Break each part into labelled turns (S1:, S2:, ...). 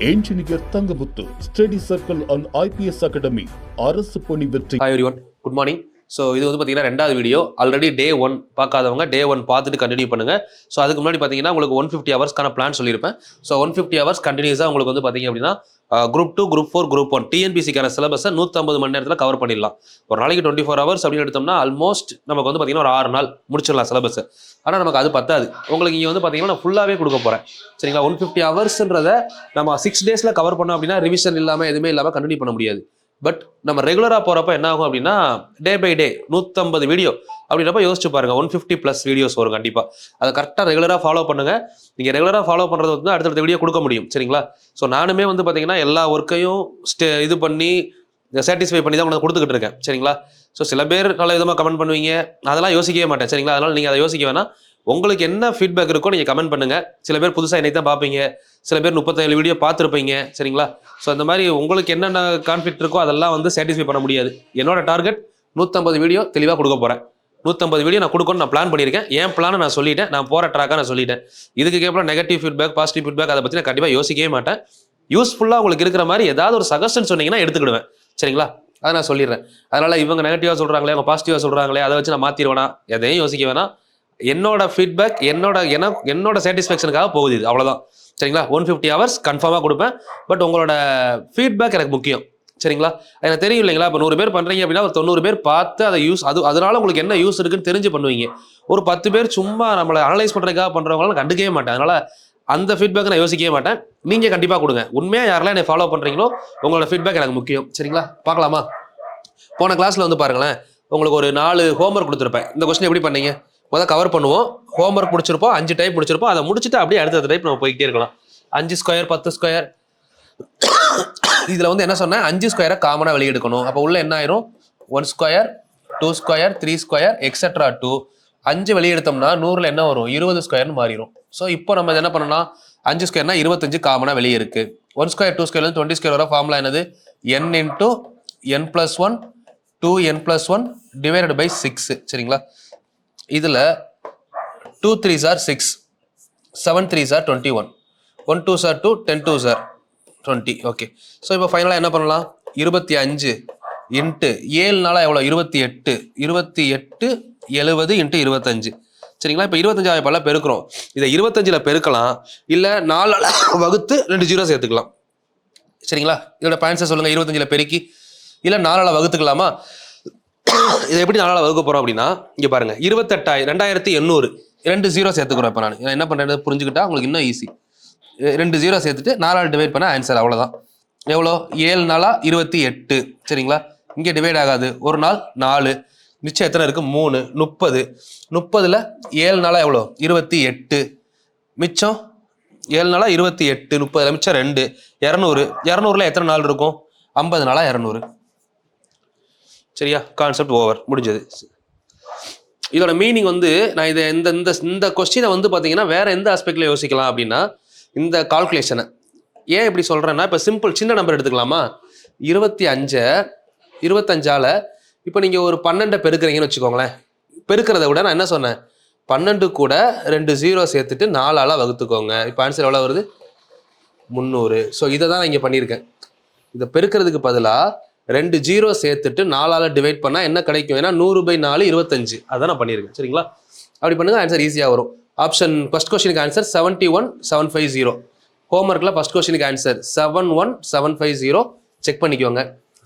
S1: Engineer Thangamuthu, Study Circle on IPS Academy, அரசு பணி வெற்றி.
S2: Hi everyone, good morning. So இது வந்து பார்த்தீங்கன்னா ரெண்டாவது வீடியோ. ஆல்ரெடி டே 1 பார்க்காதவங்க டே 1 பார்த்துட்டு கண்டினியூ பண்ணுங்கள். ஸோ அதுக்கு முன்னாடி பார்த்தீங்கன்னா உங்களுக்கு 150 ஹவர்ஸ்க்கான பிளான் சொல்லியிருப்பேன். ஸோ 150 ஹவர்ஸ் கண்டினியூஸாக உங்களுக்கு வந்து பார்த்தீங்க அப்படின்னா குரூப் 2, குரூப் 4, குரூப் 1 டிஎன்பிசிக்கான சிலபஸை 150 மணி நேரத்தில் கவர் பண்ணிடலாம். ஒரு நாளைக்கு 24 ஹவர்ஸ் அப்படின்னு எடுத்தோம்னா ஆல்மோஸ்ட் நமக்கு வந்து பார்த்தீங்கன்னா ஒரு 6 நாள் முடிச்சிடலாம் சிலபஸ். ஆனால் நமக்கு அது பத்தாது. உங்களுக்கு இங்கே வந்து பார்த்தீங்கன்னா நான் ஃபுல்லாகவே கொடுக்க போகிறேன். சரிங்களா? 150 ஹவர்ஸ்ன்றதை நம்ம 6 டேஸில் கவர் பண்ணோம் அப்படின்னா ரிவிஷன் இல்லாமல் எதுவுமே இல்லாமல் கண்டினியூ பண்ண முடியாது. பட் நம்ம ரெகுலராக போகிறப்ப என்ன ஆகும் அப்படின்னா டே பை டே 150 வீடியோ அப்படின்றப்ப யோசிச்சு பாருங்க 150+ வீடியோஸ் வரும் கண்டிப்பாக. அதை கரெக்டாக ரெகுலராக ஃபாலோ பண்ணுங்கள். நீங்கள் ரெகுலராக ஃபாலோ பண்ணுறது வந்து அடுத்தடுத்த வீடியோ கொடுக்க முடியும். சரிங்களா? ஸோ நானுமே வந்து பார்த்தீங்கன்னா எல்லா ஒர்க்கையும் இது பண்ணி சாட்டிஸ்ஃபை பண்ணி தான் உங்களுக்கு கொடுத்துக்கிட்டு இருக்கேன். சரிங்களா? ஸோ சில பேர் நல்ல விதமாக கமெண்ட் பண்ணுவீங்க, அதெல்லாம் யோசிக்கவே மாட்டேன். சரிங்களா? அதனால் நீங்கள் அதை யோசிக்க வேணாம். உங்களுக்கு என்ன ஃபீட்பேக் இருக்கோ நீங்கள் கமெண்ட் பண்ணுங்கள். சில பேர் புதுசாக என்னை தான் பார்ப்பீங்க, சில பேர் 37 வீடியோ பார்த்துருப்பீங்க. சரிங்களா? ஸோ அந்த மாதிரி உங்களுக்கு என்னென்ன கான்ஃப்ளிக்ட் இருக்கோ அதெல்லாம் வந்து சாட்டிஸ்ஃபை பண்ண முடியாது. என்னோட டார்கெட் 150 வீடியோ தெளிவாக கொடுக்க போகிறேன். 150 வீடியோ நான் கொடுக்கணும்னு நான் பிளான் பண்ணியிருக்கேன். என் பிளானை நான் சொல்லிட்டேன், நான் போகிற ட்ராக்காக நான் சொல்லிட்டேன். இதுக்கு கேட்பலாம் நெகட்டிவ் ஃபீட்பேக், பாசிட்டிவ் ஃபீட்பேக் அதை பற்றி நான் கண்டிப்பாக யோசிக்கவே மாட்டேன். யூஸ்ஃபுல்லாக உங்களுக்கு இருக்கிற மாதிரி ஏதாவது ஒரு சஜஷன் சொன்னீங்கன்னா எடுத்துக்கிடுவேன். சரிங்களா? அதை நான் சொல்லிடுறேன். அதனால் இவங்க நெகட்டிவாக சொல்கிறாங்களே, அவங்க பாசிட்டிவாக சொல்கிறாங்களே, அதை வச்சு நான் மாற்றிடுவேனா, எதையும் யோசிக்க வேணாம். என்னோட ஃபீட்பேக் என்னோட சாட்டிஸ்ஃபேக்ஷனுக்காக போகுது இது, அவ்வளோதான். சரிங்களா? 150 ஹவர்ஸ் கன்ஃபார்மாக கொடுப்பேன். பட் உங்களோட ஃபீட்பேக் எனக்கு முக்கியம். சரிங்களா? எனக்கு தெரியும் இல்லைங்களா? இப்போ 100 பேர் பண்ணுறீங்க அப்படின்னா ஒரு 90 பேர் பார்த்து அதை அதனால உங்களுக்கு என்ன யூஸ் இருக்குன்னு தெரிஞ்சு பண்ணுவீங்க. ஒரு 10 பேர் சும்மா நம்மளை அனலைஸ் பண்ணுறதுக்காக பண்ணுறவங்களாம் கண்டுக்கவே மாட்டேன். அதனால் அந்த ஃபீட்பேக்கை நான் யோசிக்கவே மாட்டேன். நீங்கள் கண்டிப்பாக கொடுங்க. உண்மையாக யாரெல்லாம் என்னை ஃபாலோ பண்ணுறீங்களோ உங்களோட ஃபீட்பேக் எனக்கு முக்கியம். சரிங்களா? பார்க்கலாமா? போன கிளாஸில் வந்து பாருங்களேன், உங்களுக்கு ஒரு 4 ஹோம்ஒர்க் கொடுத்துருப்பேன். இந்த கொஸ்டின் எப்படி பண்ணீங்க முதல் கவர் பண்ணுவோம். ஹோம்ஒர்க் முடிச்சிருப்போம், 5 டைப் முடிச்சிருப்போம். அதை முடிச்சுட்டு அப்படியே அடுத்த டைப் நம்ம போய்கிட்டே இருக்கலாம். 5 ஸ்கொயர் 10 ஸ்கொயர். இதில் வந்து என்ன சொன்னேன், 5 ஸ்கொயரை காமனாக வெளியெடுக்கணும். அப்போ உள்ள என்ன ஆயிரும், 1 ஸ்கொயர் 2 ஸ்கொயர் 3 ஸ்கொயர் எக்ஸெட்ரா 2. 5 வெளியெடுத்தோம்னா 100ல் என்ன வரும், 20 ஸ்கொயர்னு மாறிடும். ஸோ இப்போ நம்ம என்ன பண்ணலாம், 5 ஸ்கொயர்னா 25 காமனாக வெளியே இருக்கு. 1 ஸ்கொயர் 2 ஸ்கொயர்லேருந்து 20 ஸ்கொயர் வர ஃபார்முலா என்னது, n × n+1 2n+1 divided by 6. சரிங்களா? இதில் 2 3s are 6, 7 3s are 21, 1 2s are 2, 10 2s are 20. Okay. So இப்போ ஃபைனலாக என்ன பண்ணலாம், 25 இன்ட்டு 7 நாளாக எவ்வளோ, 28 70 இன்ட்டு 25. சரிங்களா? இப்போ 25 பல பெருக்கிறோம். இதை 25ல் பெருக்கலாம், இல்லை 4 வகுத்து 2 ஜீரோ சேர்த்துக்கலாம். சரிங்களா? இதோட பாயிண்ட்ஸை சொல்லுங்கள். 25ல் பெருக்கி இல்லை 4 வகுத்துக்கலாமா? இதை எப்படி 4 வகுக்க போகிறோம் அப்படின்னா, இங்கே பாருங்கள், 28,800 2 ஜீரோ சேர்த்துக்கிறோம். இப்போ நான் என்ன பண்ணுறது புரிஞ்சுக்கிட்டா உங்களுக்கு இன்னும் ஈஸி. 2 ஜீரோ சேர்த்துட்டு 4ஆல் டிவைட் பண்ண ஆன்சர் அவ்வளோதான். எவ்வளோ, 7 நாளா 28. சரிங்களா? இங்கே டிவைட் ஆகாது, ஒரு நாள் 4, மிச்சம் எத்தனை இருக்குது, 3 30. 30ல் 7 நாளா எவ்வளோ, 28. மிச்சம் 7 நாளா 28, 30 மிச்சம் 2 200. 200ல் எத்தனை நாள் இருக்கும், 50 நாளா 200. சரியா? கான்செப்ட் ஓவர், முடிஞ்சது. இதோட மீனிங் வந்து நான் இதை இந்த கொஸ்டினை வந்து பார்த்தீங்கன்னா வேற எந்த ஆஸ்பெக்டில் யோசிக்கலாம் அப்படின்னா, இந்த கால்குலேஷனை ஏன் இப்படி சொல்கிறேன்னா, இப்போ சிம்பிள் சின்ன நம்பர் எடுத்துக்கலாமா, 25ஆல் இப்போ நீங்கள் ஒரு 12 பெருக்கிறீங்கன்னு வச்சுக்கோங்களேன். பெருக்கிறத விட நான் என்ன சொன்னேன், 12 கூட 2 ஜீரோ சேர்த்துட்டு 4ஆல் வகுத்துக்கோங்க. இப்போ ஆன்சர் எவ்வளோ வருது, 300. ஸோ இதை தான் நான் இங்கே பண்ணியிருக்கேன். இதை பெருக்கிறதுக்கு பதிலாக 2 ஜீரோ சேர்த்துட்டு 4ஆல் டிவைட் பண்ணால் என்ன கிடைக்கும், ஏன்னா 100/4 25. அதான் நான் பண்ணியிருக்கேன். சரிங்களா? அப்படி பண்ணுங்க, ஆன்சர் ஈஸியாக வரும். ஆப்ஷன் ஃபர்ஸ்ட் கொஸ்டினுக்கு ஆன்சர் 71,750. ஹோம்ஒர்க்கில் ஃபர்ஸ்ட் கொஸ்டினுக்கு ஆன்சர் 71,750. செக் பண்ணிக்கோங்க.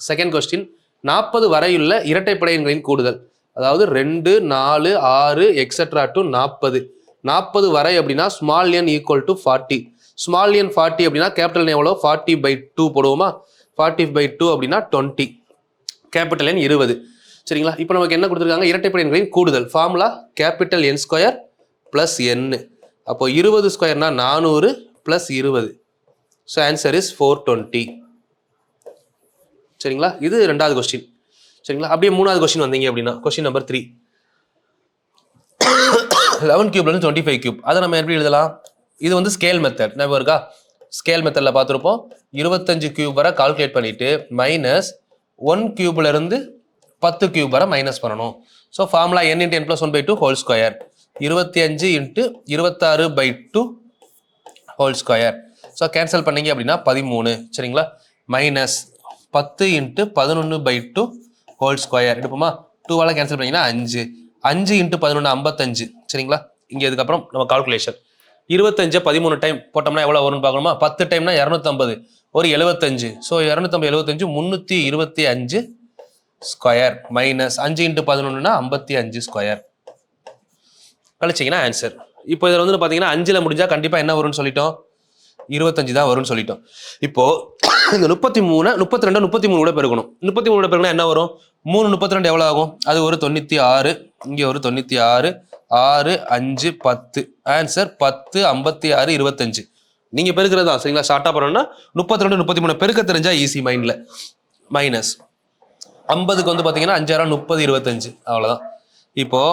S2: செகண்ட் கொஸ்டின், 40 வரையுள்ள இரட்டைப்படை எண்களின் கூடுதல். அதாவது 2 4 6 எக்ஸெட்ரா டு 40. 40 வரை அப்படின்னா ஸ்மால் n = 40. ஸ்மால் n 40 அப்படின்னா கேபிட்டல் எவ்வளோ, 40/2 போடுவோமா. 40/2 அப்படின்னா 20. கேபிட்டல் எண் 20. சரிங்களா? இப்போ நமக்கு என்ன கொடுத்துருக்காங்க, இரட்டைப்படை எண்களின் கூடுதல். Formula capital N square plus n. அப்போ 20 ஸ்கொயர்னா 400 + 20. So answer is 420. சரிங்களா? இது 2வது கொஸ்டின். சரிங்களா? அப்படியே 3வது கொஸ்டின் வந்தீங்க அப்படின்னா கொஸ்டின் நம்பர் 3, 11 கியூப்லேருந்து 25 கியூப். அதை நம்ம எப்படி எழுதலாம், இது வந்து ஸ்கேல் மெத்தட் ஞாபகம் இருக்கா? ஸ்கேல் மெத்தடில் பார்த்துருப்போம். 25 கியூப் வரை கால்குலேட் பண்ணிவிட்டு மைனஸ் 1 கியூப்லேருந்து 10 கியூப் வரை மைனஸ் பண்ணணும். So formula n × n+1/2 whole square, 25 × 26/2 whole square. So cancel பண்ணீங்க அப்படின்னா 13 சரிங்களா, மைனஸ் 10 × 11/2 ஹோல் ஸ்கொயர் எடுப்போமா, 2வால் கேன்சல் பண்ணிங்கன்னா 5, 5 × 11 55 சரிங்களா. இங்கே இதுக்கப்புறம் நம்ம கால்குலேஷன் 25 13 டைம் போட்டோம்னா எவ்வளோ வரும்னு பார்க்கணுமா, 10 டைம்னா 250, ஒரு 75. ஸோ 250 75 325 ஸ்கொயர் மைனஸ் 5 × 11னா 55 ஸ்கொயர் கழிச்சிங்கன்னா ஆன்சர். இப்போ இதில் வந்து பார்த்தீங்கன்னா 5ல் முடிஞ்சால் கண்டிப்பாக என்ன வரும்னு சொல்லிட்டோம், 25 தான் வரும்னு சொல்லிட்டோம். இப்போ இந்த 33 32 33 கூட பெருக்கணும். 33 கூட பெருக்கினா என்ன வரும், 3 32 எவ்வளோ ஆகும், அது ஒரு 96, இங்கே ஒரு 96, 6 5 10 ஆன்சர் 10 56 25. நீங்கள் பெருக்கிறது தான் சரிங்களா. ஷார்ட்டாக பண்ணணும்னா 32 33 பெருக்க தெரிஞ்சா ஈஸி மைண்டில். மைனஸ் 50க்கு வந்து பார்த்தீங்கன்னா 5 30 25 அவ்வளோதான். இப்போது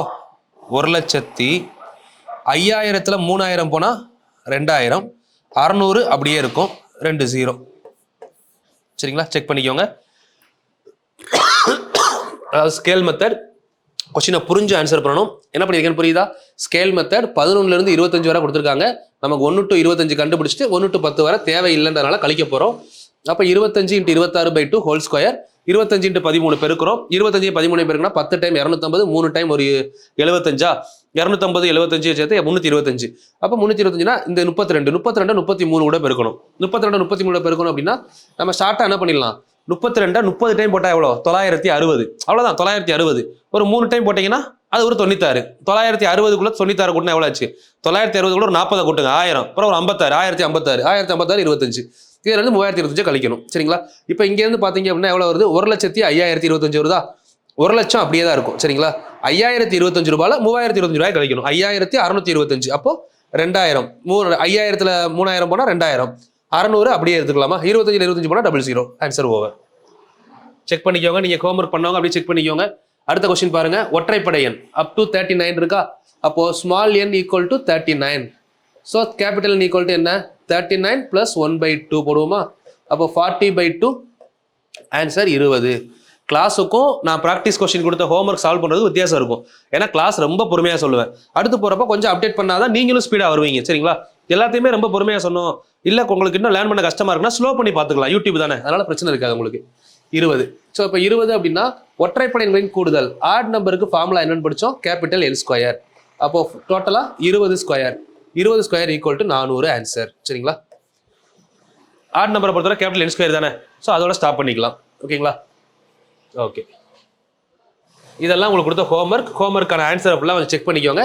S2: 1,50,000 3000 போனால் 2000, 600 அப்படியே இருக்கும், 2 0 சரிங்களா. செக் பண்ணிக்கோங்க. அதாவது ஸ்கேல் மெத்தட் கொஸ்டினை புரிஞ்சு ஆன்சர் பண்ணணும். என்ன பண்ணியிருக்கேன்னு புரியுதா, ஸ்கேல் மெத்தட் 11லேருந்து 25 வரை கொடுத்துருக்காங்க. நமக்கு 1 to 25 கண்டுபிடிச்சிட்டு 1 to 10 வரை தேவையில்லைன்றதுனால கழிக்க போகிறோம். அப்போ 25 × 26/2 ஹோல் ஸ்கொயர், 25 × 13 பெருக்கிறோம். 25 13 பெருக்குனா 10 டைம் 250, 3 டைம் ஒரு 75, 250 75 சேர்த்து 325. அப்போ 325னா இந்த 32 33 கூட பெருக்கணும். 32 33 பெருக்கணும் அப்படின்னா நம்ம ஷார்ட்டாக என்ன பண்ணிடலாம், 32 30 டைம் போட்டால் எவ்வளோ, 960. அவ்வளோதான் 960. ஒரு 3 டைம் போட்டிங்கன்னா அது ஒரு 96. 960க்குள்ள 96 கூட்டினா எவ்வளோ ஆச்சு, 960 கூட ஒரு 40 கூட்டுங்க 1000, அப்புறம் ஒரு 56 1056 25. இதில் வந்து 3025 கழிக்கணும் சரிங்களா. இப்போ இங்கேருந்து பார்த்தீங்க அப்படின்னா எவ்வளோ வருது, 1,50,25 வருதா, 1,00,000 அப்படியே தான் இருக்கும் சரிங்களா. 5,025 ரூபாயில் 3,025 ரூபாய் கழிக்கணும், 5,625. அப்போ 2000, 5000ல் 3000 போனால் 2000, 600 அப்படியே எடுத்துக்கலாமா, 25 25 போனால் 00 ஆன்சர் ஓவர். செக் பண்ணிக்கோங்க, நீங்கள் ஹோம்ஒர்க் பண்ணவங்க அப்படியே செக் பண்ணிக்கோங்க. அடுத்த கொஸ்டின் பாருங்க, ஒற்றைப்படை எண் அப் டு 39 இருக்கா. அப்போ small n equal to 39. So capital n equal to என்ன, 39 + 1/2 போடுவோமா. அப்போ 40/2 ஆன்சர் 20. கிளாஸுக்கும் நான் ப்ராக்டிஸ் கொஸ்டின் கொடுத்த ஹோம்ஒர்க் சால்வ் பண்ணுறது வித்தியாசம் இருக்கும். ஏன்னா கிளாஸ் ரொம்ப பொறுமையாக சொல்லுவேன், அடுத்து போகிறப்ப கொஞ்சம் அப்டேட் பண்ணாதான் நீங்களும் ஸ்பீடாக வருவீங்க சரிங்களா. எல்லாத்தையுமே ரொம்ப பொறுமையாக சொன்னோம், இல்லை உங்களுக்கு இன்னும் லேர்ன் பண்ண கஷ்டமாக இருக்குன்னா ஸ்லோ பண்ணி பார்த்துக்கலாம், யூடியூப் தானே, அதனால பிரச்சனை இருக்காது உங்களுக்கு. 20. ஸோ இப்போ 20 அப்படின்னா ஒற்றைப்படை எண்களின் கூடுதல். ஆட் நம்பருக்கு ஃபார்முலா என்னன்னு படித்தோம், கேபிட்டல் L ஸ்கொயர். அப்போ டோட்டலாக 20 square, 20 square equal to 400 answer சரிங்களா. ஆட் நம்பரை பொறுத்தவரை கேபிட்டல் L ஸ்கொயர் தானே, ஸோ அதோட ஸ்டாப் பண்ணிக்கலாம் ஓகேங்களா. ஓகே, இதெல்லாம் உங்களுக்கு கொடுத்த ஹோம்ஒர்க்கான ஆன்சரை ஃபுல்லாக கொஞ்சம் செக் பண்ணிக்கோங்க.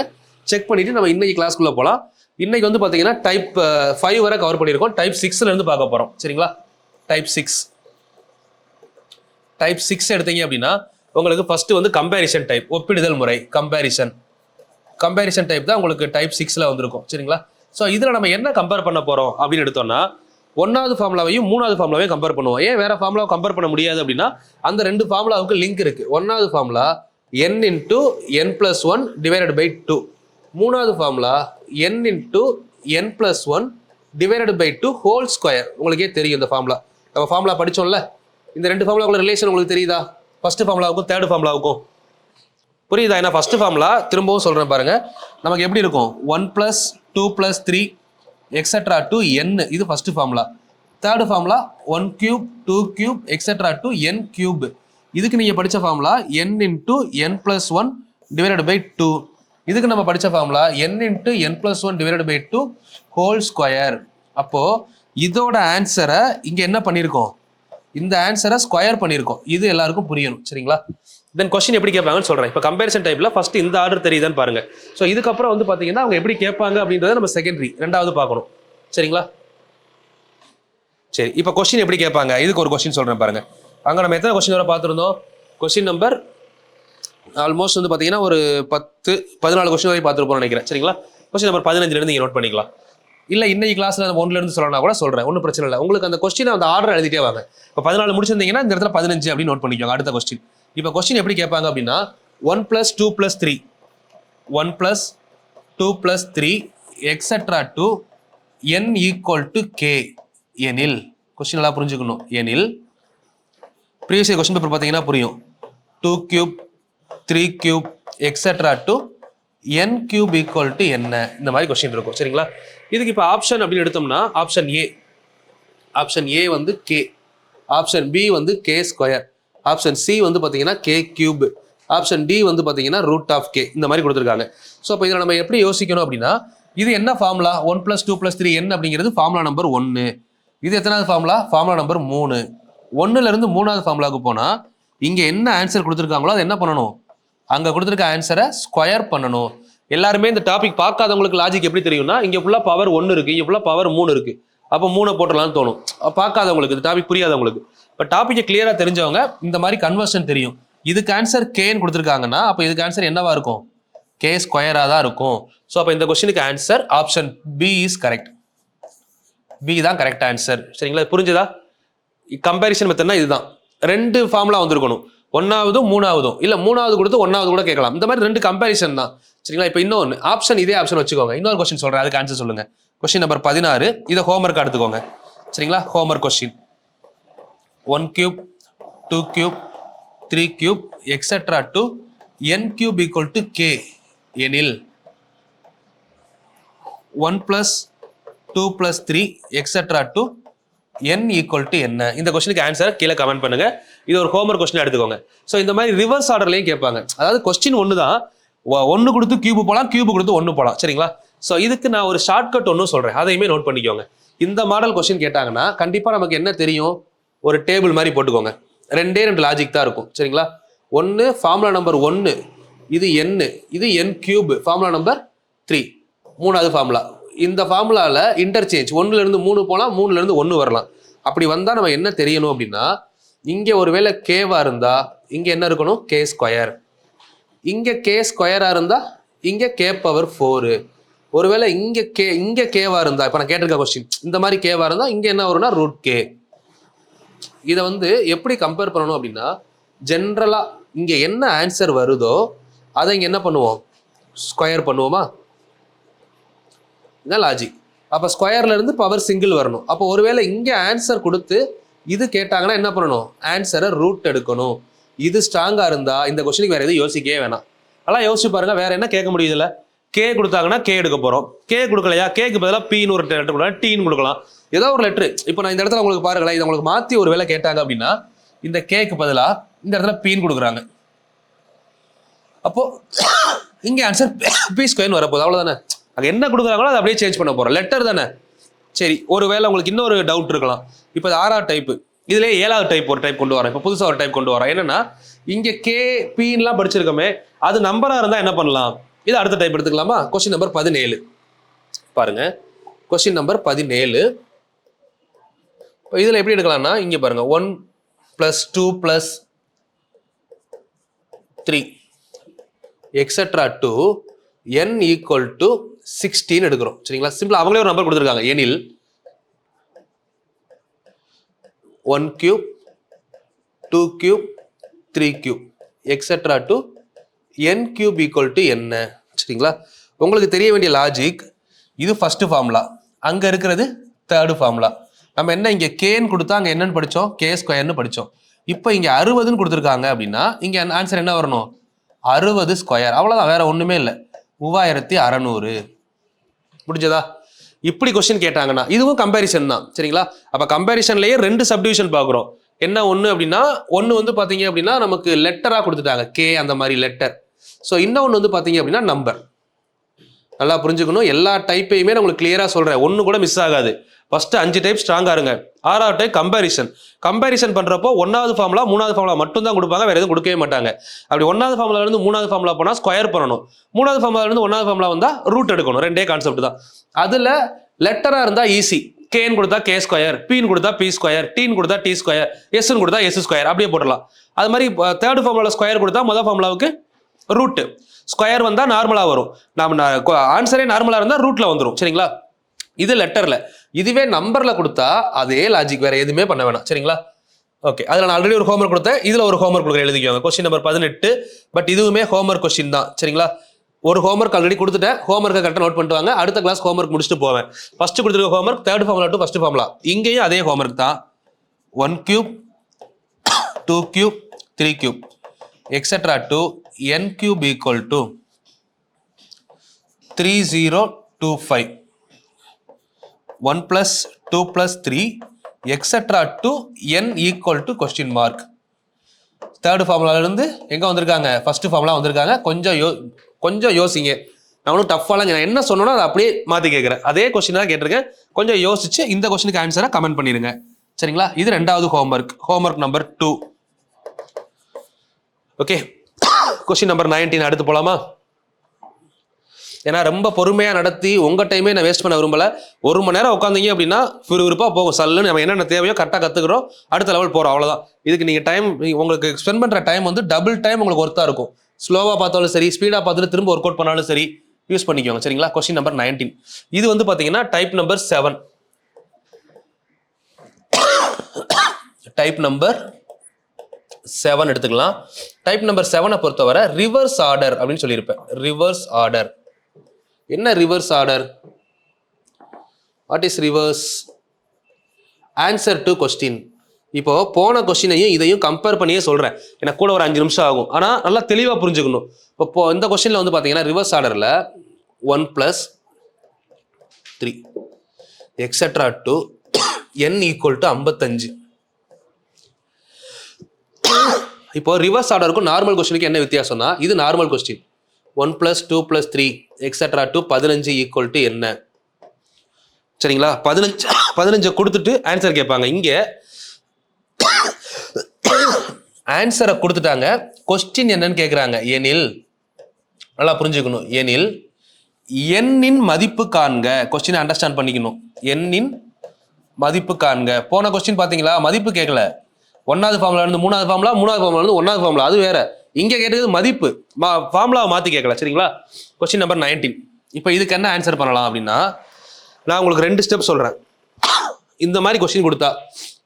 S2: செக் பண்ணிவிட்டு நம்ம இன்னைக்கு கிளாஸ்க்குள்ளே போகலாம். இன்னைக்கு வந்து பார்த்தீங்கன்னா டைப் 5 வரை கவர் பண்ணியிருக்கோம், டைப் 6லேருந்து பார்க்க போகிறோம் சரிங்களா. டைப் 6 எடுத்தீங்க அப்படின்னா உங்களுக்கு ஃபர்ஸ்ட் வந்து கம்பேரிசன் டைப், ஒப்பிடுதல் முறை, கம்பேரிசன் டைப் தான் உங்களுக்கு டைப் 6ல் வந்திருக்கும் சரிங்களா. ஸோ இதில் நம்ம என்ன கம்பேர் பண்ண போகிறோம் அப்படின்னு எடுத்தோம்னா, 1வது ஃபார்முலாவையும் 3வது ஃபார்முலாவையும் கம்பேர் பண்ணுவோம். ஏன் வேற ஃபார்முலாவை கம்பேர் பண்ண முடியாது அப்படின்னா, அந்த 2 ஃபார்முலாவுக்கு லிங்க் இருக்கு. 1வது ஃபார்முலா n × n + 1 / 2, 3வது formula n × n + 1 / 2 whole square. உங்களுக்கே தெரியும் இந்த ஃபார்முலா, நம்ம ஃபார்முலா படித்தோம்ல. இந்த 2 ஃபார்முலாவுக்குள்ள ரிலேஷன் உங்களுக்கு தெரியுதா, ஃபர்ஸ்ட் ஃபார்முலாவுக்கும் தேர்ட் ஃபார்முலாவுக்கும் புரியுதா. ஏன்னா ஃபர்ஸ்ட் ஃபார்முலா திரும்பவும் சொல்கிறேன் பாருங்க, நமக்கு எப்படி இருக்கும், 1 + 2 + 3 எக்ஸெட்ரா டு n, இது first formula. Third formula 1³ 2³ etcetera to n³. இதுக்கு நீங்கள் படித்த ஃபார்முலா n × n + 1 / 2. இதுக்கு நம்ம படித்த formula n × n + 1 / 2 whole square. அப்போது இதோட ஆன்சரை இங்கே என்ன பண்ணியிருக்கோம், இந்த ஆன்சரை ஸ்கொயர் பண்ணியிருக்கோம். இது எல்லாருக்கும் புரியணும் சரிங்களா. தென் கொஸ்டின் எப்படி கேட்பாங்கன்னு சொல்கிறேன். இப்போ கம்பேரிசன் டைப்பில் ஃபர்ஸ்ட் இந்த ஆர்டர் தெரியுதான்னு பாருங்க. ஸோ இதுக்கப்புறம் வந்து பார்த்தீங்கன்னா அவங்க எப்படி கேட்பாங்க அப்படின்றத நம்ம செகண்டரி ரெண்டாவது பார்க்கணும் சரிங்களா. சரி, இப்போ கொஸ்டின் எப்படி கேட்பாங்க, இதுக்கு ஒரு கொஸ்டின் சொல்கிறேன் பாருங்க. அங்கே நம்ம எத்தனை கொஸ்டின் வரை பார்த்துருந்தோம், கொஸ்டின் நம்பர் ஆல்மோஸ்ட் வந்து பார்த்தீங்கன்னா ஒரு 14 கொஸ்டின் வரை பார்த்துருப்போம்னு நினைக்கிறேன் சரிங்களா. கொஸ்டின் நம்பர் 15லேருந்து நீங்கள் நோட் பண்ணிக்கலாம். இல்லை இன்னைக்கு கிளாஸில் 1லேருந்து சொல்லலாம் கூட சொல்கிறேன், ஒன்றும் பிரச்சனை இல்லை. உங்களுக்கு அந்த கொஸ்டினை அந்த ஆர்டர் எழுதிட்டே வாங்க. இப்போ 14 முடிச்சிருந்தீங்கன்னா இந்த இடத்துல 15 அப்படின்னு நோட் பண்ணிக்கோங்க. அடுத்த கொஸ்டின். இப்போ கொஸ்டின் எப்படி கேட்பாங்க அப்படின்னா, 1 + 2 + 3 1 + 2 + 3 எக்ஸெட்ரா டு n = k எனில், கொஸ்டின் நல்லா புரிஞ்சுக்கணும், எனில் ப்ரீவியஸ் கொஸ்டின் பேப்பர் பார்த்தீங்கன்னா புரியும், 2³ 3³ எக்ஸெட்ரா டு n³ = என்ன, இந்த மாதிரி கொஸ்டின் இருக்கும் சரிங்களா. இதுக்கு இப்போ ஆப்ஷன் அப்படின்னு எடுத்தோம்னா, ஆப்ஷன் ஏ ஆப்ஷன் ஏ வந்து கே, ஆப்ஷன் பி வந்து கே ஸ்கொயர், ஆப்ஷன் சி வந்து பார்த்தீங்கன்னா கே கியூப், ஆப்ஷன் டி வந்து பார்த்தீங்கன்னா ரூட் ஆஃப் கே, இந்த மாதிரி கொடுத்துருக்காங்க. ஸோ இப்போ இதில் நம்ம எப்படி யோசிக்கணும் அப்படின்னா, இது என்ன ஃபார்முலா 1 + 2 + 3 n அப்படிங்கிறது ஃபார்முலா நம்பர் 1. இது எத்தனாவது ஃபார்முலா? Formula number 3. 1லேருந்து 3வது ஃபார்முலாவுக்கு போனால் இங்கே என்ன ஆன்சர் கொடுத்துருக்காங்களோ அது என்ன பண்ணணும்? அங்கே கொடுத்துருக்க ஆன்சரை ஸ்கொயர் பண்ணணும். எல்லாருமே இந்த டாபிக் பார்க்காதவங்களுக்கு லாஜிக் எப்படி தெரியும்னா, இங்கே ஃபுல்லாக பவர் 1 இருக்குது, இங்கே ஃபுல்லாக பவர் 3 இருக்குது, அப்போ 3 போட்டுடலாம்னு தோணும். பார்க்காதவங்களுக்கு, இந்த டாபிக் புரியாதவங்களுக்கு. இப்போ டாப்பிக்கை கிளியராக தெரிஞ்சவங்க இந்த மாதிரி கன்வர்ஷன் தெரியும். இதுக்கு ஆன்சர் கேன்னு கொடுத்துருக்காங்கன்னா அப்போ இதுக்கு ஆன்சர் என்னவா இருக்கும்? கே ஸ்கொயராக தான் இருக்கும். ஸோ அப்போ இந்த கொஸ்டினுக்கு answer option B is correct. B தான் கரெக்ட் ஆன்சர். சரிங்களா? புரிஞ்சுதா? கம்பேரிசன் மெத்தட்னா இதுதான். 2 ஃபார்முலா வந்திருக்கணும், 1ஆவதும் 3ஆவதும், இல்லை 3ஆவது கொடுத்து 1ஆவது கூட கேட்கலாம். இந்த மாதிரி 2 கம்பேரிசன் தான். சரிங்களா? இப்போ இன்னொன்று ஆப்ஷன், இதே ஆப்ஷன் வச்சுக்கோங்க. இன்னொரு கொஸ்டின் சொல்கிறேன், அதுக்கு ஆன்சர் சொல்லுங்க. கொஸ்டின் நம்பர் 16, இதை ஹோம்ஒர்க் எடுத்துக்கோங்க. சரிங்களா? Homework question 1 cube 2 cube 3 cube etc. to n cube equal to k எனில் 1 + 2 + 3 etc. to n equal to என்ன? இந்த கொஸ்டினுக்கு ஆன்சர் கீழே கமெண்ட் பண்ணுங்க. இது ஒரு ஹோம்ஒர்க் கொஸ்டின் எடுத்துக்கோங்க. ஸோ இந்த மாதிரி ரிவர்ஸ் ஆர்டர்லையும் கேட்பாங்க. அதாவது கொஸ்டின் ஒன்று தான், 1 கொடுத்து கியூப் போகலாம், கியூப் கொடுத்து 1 போகலாம். சரிங்களா? ஸோ இதுக்கு நான் ஒரு ஷார்ட்கட் ஒன்று சொல்கிறேன், அதையுமே நோட் பண்ணிக்கோங்க. இந்த மாடல் கொஸ்டின் கேட்டாங்கன்னா கண்டிப்பாக நமக்கு என்ன தெரியும்? ஒரு டேபிள் மாதிரி போட்டுக்கோங்க. 2 லாஜிக் தான் இருக்கும். சரிங்களா? 1 ஃபார்முலா நம்பர் 1, இது n, இது n கியூப் ஃபார்முலா நம்பர் 3, 3வது ஃபார்முலா. இந்த ஃபார்முலாவில் இன்டர்சேஞ்ச் 1லேருந்து 3 போகலாம், 3லேருந்து 1 வரலாம். அப்படி வந்தால் நம்ம என்ன தெரியணும் அப்படின்னா, இங்கே ஒருவேளை கேவா இருந்தால் இங்கே என்ன இருக்கணும்? K square. இங்கே கே ஸ்கொயராக இருந்தால் இங்கே கே பவர் 4. ஒருவேளை இங்கே கேவா இருந்தால், இப்போ நான் கேட்டிருக்க கொஸ்டின் இந்த மாதிரி கேவா இருந்தால் இங்கே என்ன வரும்னா ரூட் கே. இதை வந்து எப்படி கம்பேர் பண்ணணும் அப்படின்னா, ஜென்ரலாக இங்கே என்ன ஆன்சர் வருதோ அதை இங்கே என்ன பண்ணுவோம்? ஸ்கொயர் பண்ணுவோமா? இதான் லாஜிக். அப்போ ஸ்கொயர்லேருந்து பவர் சிங்கிள் வரணும். அப்போ ஒருவேளை இங்கே ஆன்சர் கொடுத்து இது கேட்டாங்கன்னா என்ன பண்ணணும்? ஆன்சரை ரூட் எடுக்கணும். இது ஸ்ட்ராங்காக இருந்தால் இந்த கொஸ்டினுக்கு வேறு எதுவும் யோசிக்கவே வேணாம். அதெல்லாம் யோசிச்சு பாருங்கள். வேறு என்ன கேட்க முடியுதுல்ல? கே கொடுத்தாங்கன்னா கே எடுக்க போகிறோம். கே கொடுக்கலையா, கேக்கு பதிலாக பீன்னு ஒரு லெட்டர் கொடுக்கலாம், டீன்னு கொடுக்கலாம், ஏதோ ஒரு லெட்ரு. இப்போ நான் இந்த இடத்துல உங்களுக்கு பாருங்களேன், இதை உங்களுக்கு மாற்றி ஒரு வேலை கேட்டாங்க அப்படின்னா இந்த கேக்கு பதிலாக இந்த இடத்துல பீன்னு கொடுக்குறாங்க. அப்போ இங்கே ஆன்சர் பி ஸ்கொயர்னு வரப்போகுது. அவ்வளோதானே? அங்கே என்ன கொடுக்குறாங்களோ அதை அப்படியே சேஞ்ச் பண்ண போகிறோம். லெட்டர் தானே. சரி, ஒரு வேளை உங்களுக்கு இன்னொரு டவுட் இருக்கலாம். இப்போ 6வது டைப்பு, இதிலே 7வது டைப் ஒரு டைப் கொண்டு வரேன். இப்போ புதுசாக ஒரு டைப் கொண்டு வரேன். என்னன்னா, இங்கே கே பீன்லாம் படிச்சிருக்கோமே, அது நம்பராக இருந்தால் என்ன பண்ணலாம்? இது அடுத்த டைப் எடுத்துக்கலாமா? கொஸ்டின் நம்பர் 17 பாருங்க. கொஸ்டின் நம்பர் 17 இப்போ இதில் எப்படி எடுக்கலாம்னா, இங்கே பாருங்க, 1 + 2 + 3 etc. to n equal to 16 எடுக்கிறோம். சரிங்களா? சிம்பிளா அவங்களே ஒரு நம்பர் கொடுத்துருக்காங்க. எனில் 1 cube 2 cube 3 cube etc. to n cube equal to என்ன? சரிங்களா? உங்களுக்கு தெரிய வேண்டிய லாஜிக், இது ஃபர்ஸ்ட் ஃபார்முலா, அங்கே இருக்கிறது 3rd ஃபார்முலா. நம்ம என்ன இங்கே கேன்னு கொடுத்தா அங்கே என்னன்னு படித்தோம்? கே ஸ்கொயர்னு படித்தோம். இப்போ இங்கே 60ன்னு கொடுத்துருக்காங்க அப்படின்னா இங்கே ஆன்சர் என்ன வரணும்? 60 ஸ்கொயர். அவ்வளோதான், வேற ஒன்றுமே இல்லை. 3600. முடிஞ்சதா? இப்படி கொஸ்டின் கேட்டாங்கன்னா இதுவும் கம்பேரிசன் தான். சரிங்களா? அப்போ கம்பேரிசன்லேயே 2 சப்டிவிஷன் பார்க்குறோம். என்ன ஒன்று அப்படின்னா, ஒன்று வந்து பார்த்தீங்க அப்படின்னா நமக்கு லெட்டராக கொடுத்துட்டாங்க, கே அந்த மாதிரி லெட்டர். ஸோ இன்னொன்று வந்து பார்த்தீங்க அப்படின்னா நம்பர். நல்லா புரிஞ்சுக்கணும். எல்லா டைப்பையுமே நான் உங்களுக்கு கிளியராக சொல்கிறேன், ஒன்று கூட மிஸ் ஆகாது. ஃபர்ஸ்ட் 5 டைப் ஸ்ட்ராங்காக இருங்க. 6வது டைப் கம்பேரிசன் பண்ணுறப்போ 1வது ஃபார்முலா 3வது ஃபார்முலா மட்டும் தான் கொடுப்பாங்க, வேறு எதுவும் கொடுக்கவே மாட்டாங்க. அப்படி 1வது ஃபார்முலாலேருந்து 3வது ஃபார்முலா போனால் ஸ்கொயர் பண்ணணும். 3வது ஃபார்முலாலேருந்து 1வது ஃபார்முலா வந்தால் ரூட் எடுக்கணும். 2 கான்செப்ட் தான். அதில் லெட்டராக இருந்தால் ஈஸி. கேன்னு கொடுத்தா கே ஸ்கொயர், பீன்னு கொடுத்தா பி ஸ்கொயர், டீன்னு கொடுத்தா டி ஸ்கொயர், எஸ்ன்னு கொடுத்தா எஸ் ஸ்கொயர், அப்படியே போடலாம். அது மாதிரி 3rd ஃபார்முலா ஸ்கொயர் கொடுத்தா முதல் ஃபார்முலாவுக்கு ரூட்டு, ஸ்கொயர் வந்தால் நார்மலாக வரும். நம்ம ஆன்சரே நார்மலாக இருந்தால் ரூட்டில் வந்துடும். சரிங்களா? இது லெட்டரில். இதுவே நம்பரில் கொடுத்தா அதே லாஜிக், வேறு எதுவுமே பண்ண வேணாம். சரிங்களா? ஓகே, அதில் நான் ஆல்ரெடி ஒரு ஹோம்ஒர்க் கொடுத்தேன், இதில் ஒரு ஹோம்ஒர்க் கொடுக்குறேன், எழுதிக்கோங்க. Question number 18. பட் இதுவுமே ஹோம்ஒர்க் கொஸ்டின் தான். சரிங்களா? ஒரு ஹோம்ஒர்க் ஆல்ரெடி கொடுத்துட்டேன், ஹோம்ஒர்க்கை கரெக்டாக நோட் பண்ணிட்டு வாங்க. அடுத்த கிளாஸ் ஹோம்ஒர்க் முடிச்சுட்டு போவேன். ஃபர்ஸ்ட் கொடுத்துருக்க homework 3rd formula to first formula. இங்கேயும் அதே ஹோம்ஒர்க் தான். 1 cube 2 cube 3 cube etc. to n cube equal to 3025. 1 + 2 + 3 etcetera to n equal to question mark. Third ஃபார்முலாலேருந்து எங்கே வந்திருக்காங்க? ஃபர்ஸ்ட் ஃபார்முலா வந்திருக்காங்க. கொஞ்சம் யோசிங்க. நான் ஒன்றும் டஃப்பாலாம் நான் என்ன சொன்னோன்னா அதை அப்படியே மாற்றி கேட்குறேன். அதே கொஸ்டின் தான் கேட்டிருக்கேன். கொஞ்சம் யோசிச்சு இந்த கொஸ்டினுக்கு ஆன்சரை கமெண்ட் பண்ணிடுங்க. சரிங்களா? இது ரெண்டாவது homework number 2. Okay, question number 19 அடுத்து போலாமா? ஏன்னா ரொம்ப பொறுமையாக நடத்தி உங்கள் டைமே நான் வேஸ்ட் பண்ண விரும்பலை. 1 மணி நேரம் உட்காந்தீங்க அப்படின்னா விறுவிறுப்பாக போகும். சல்லுன்னு நம்ம என்னென்ன தேவையோ கரெக்டாக கற்றுக்குறோம், அடுத்த லெவல் போகிறோம், அவ்வளோதான். இதுக்கு நீங்கள் டைம், உங்களுக்கு ஸ்பெண்ட் பண்ணுற டைம் வந்து டபுள் டைம் உங்களுக்கு ஒர்த்தாக இருக்கும். ஸ்லோவாக பார்த்தாலும் சரி, ஸ்பீடாக பார்த்துட்டு திரும்ப ஒர்க் அவுட் பண்ணாலும் சரி, யூஸ் பண்ணிக்கோங்க. சரிங்களா? கொஸ்டின் நம்பர் 19 இது வந்து பார்த்தீங்கன்னா டைப் நம்பர் 7. டைப் நம்பர் 7 எடுத்துக்கலாம். டைப் நம்பர் 7 பொறுத்தவரை ரிவர்ஸ் ஆர்டர் அப்படின்னு சொல்லியிருப்பேன். ரிவர்ஸ் ஆர்டர் என்ன? Reverse order, what is reverse? Answer to question. இப்போ போன கொஸ்டினையும் இதையும் கம்பேர் பண்ணியே சொல்றேன். எனக்கு கூட ஒரு 5 நிமிஷம் ஆகும், ஆனால் நல்லா தெளிவாக புரிஞ்சுக்கணும். இப்போ இந்த கொஸ்டின்ல வந்து பார்த்தீங்கன்னா ரிவர்ஸ் ஆர்டரில் 1 + 3 etcetera to n equal to 55. இப்போ ரிவர்ஸ் ஆர்டருக்கும் நார்மல் கொஸ்டினுக்கு என்ன வித்தியாசம்னா, இது normal question 1 + 2 + 3 etcetera to 15 equal to என்ன? சரிங்களா? 15 கொடுத்துட்டு ஆன்சர் கேட்பாங்க. இங்கே ஆன்சரை கொடுத்துட்டாங்க, கொஸ்டின் என்னன்னு கேட்குறாங்க. எனில், நல்லா புரிஞ்சுக்கணும், எனில் n-இன் மதிப்பு காண்க. கொஸ்டினை அண்டர்ஸ்டாண்ட் பண்ணிக்கணும். n-இன் மதிப்பு காண்க. போன கொஸ்டின் பார்த்தீங்களா, மதிப்பு கேட்கல. 1வது ஃபார்முலா இருந்து 3வது ஃபார்முலா, 3வது ஃபார்முலா இருந்து 1வது ஃபார்முலா, அது வேற. இங்கே கேட்டது மதிப்பு, ஃபார்முலாவை மாற்றி கேட்கல. சரிங்களா? Question number 19. இப்போ இதுக்கு என்ன ஆன்சர் பண்ணலாம் அப்படின்னா, நான் உங்களுக்கு 2 ஸ்டெப் சொல்கிறேன். இந்த மாதிரி கொஸ்டின் கொடுத்தா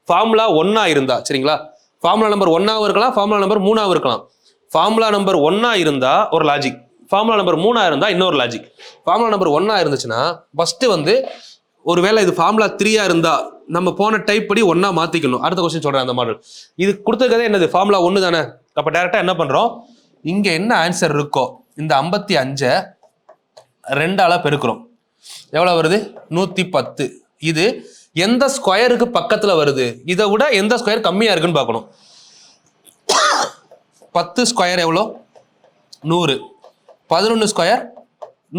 S2: ஃபார்முலா 1ஆ இருந்தா, சரிங்களா, ஃபார்முலா நம்பர் 1ஆவும் இருக்கலாம், ஃபார்முலா நம்பர் 3ஆவும் இருக்கலாம். ஃபார்முலா நம்பர் 1ஆ இருந்தா ஒரு லாஜிக், ஃபார்முலா நம்பர் 3ஆ இருந்தா இன்னொரு லாஜிக். ஃபார்முலா நம்பர் 1ஆ இருந்துச்சுன்னா ஃபர்ஸ்ட் வந்து ஒருவேளை இது ஃபார்முலா 3ஆ இருந்தா நம்ம போன டைப் படி 1ஆ மாற்றிக்கணும். அடுத்த கொஸ்டின் சொல்கிறேன் அந்த மாடல். இது கொடுத்துருக்கதே என்னது? ஃபார்முலா 1 தானே. அப்போ டேரெக்டாக என்ன பண்ணுறோம், இங்கே என்ன ஆன்சர் இருக்கோ இந்த 55 2ஆல பெருக்கிறோம். எவ்வளோ வருது? 110. இது எந்த ஸ்கொயருக்கு பக்கத்தில் வருது? இதை விட எந்த ஸ்கொயர் கம்மியாக இருக்குன்னு பார்க்கணும். 10 ஸ்கொயர் எவ்வளோ? 100. 11 ஸ்கொயர்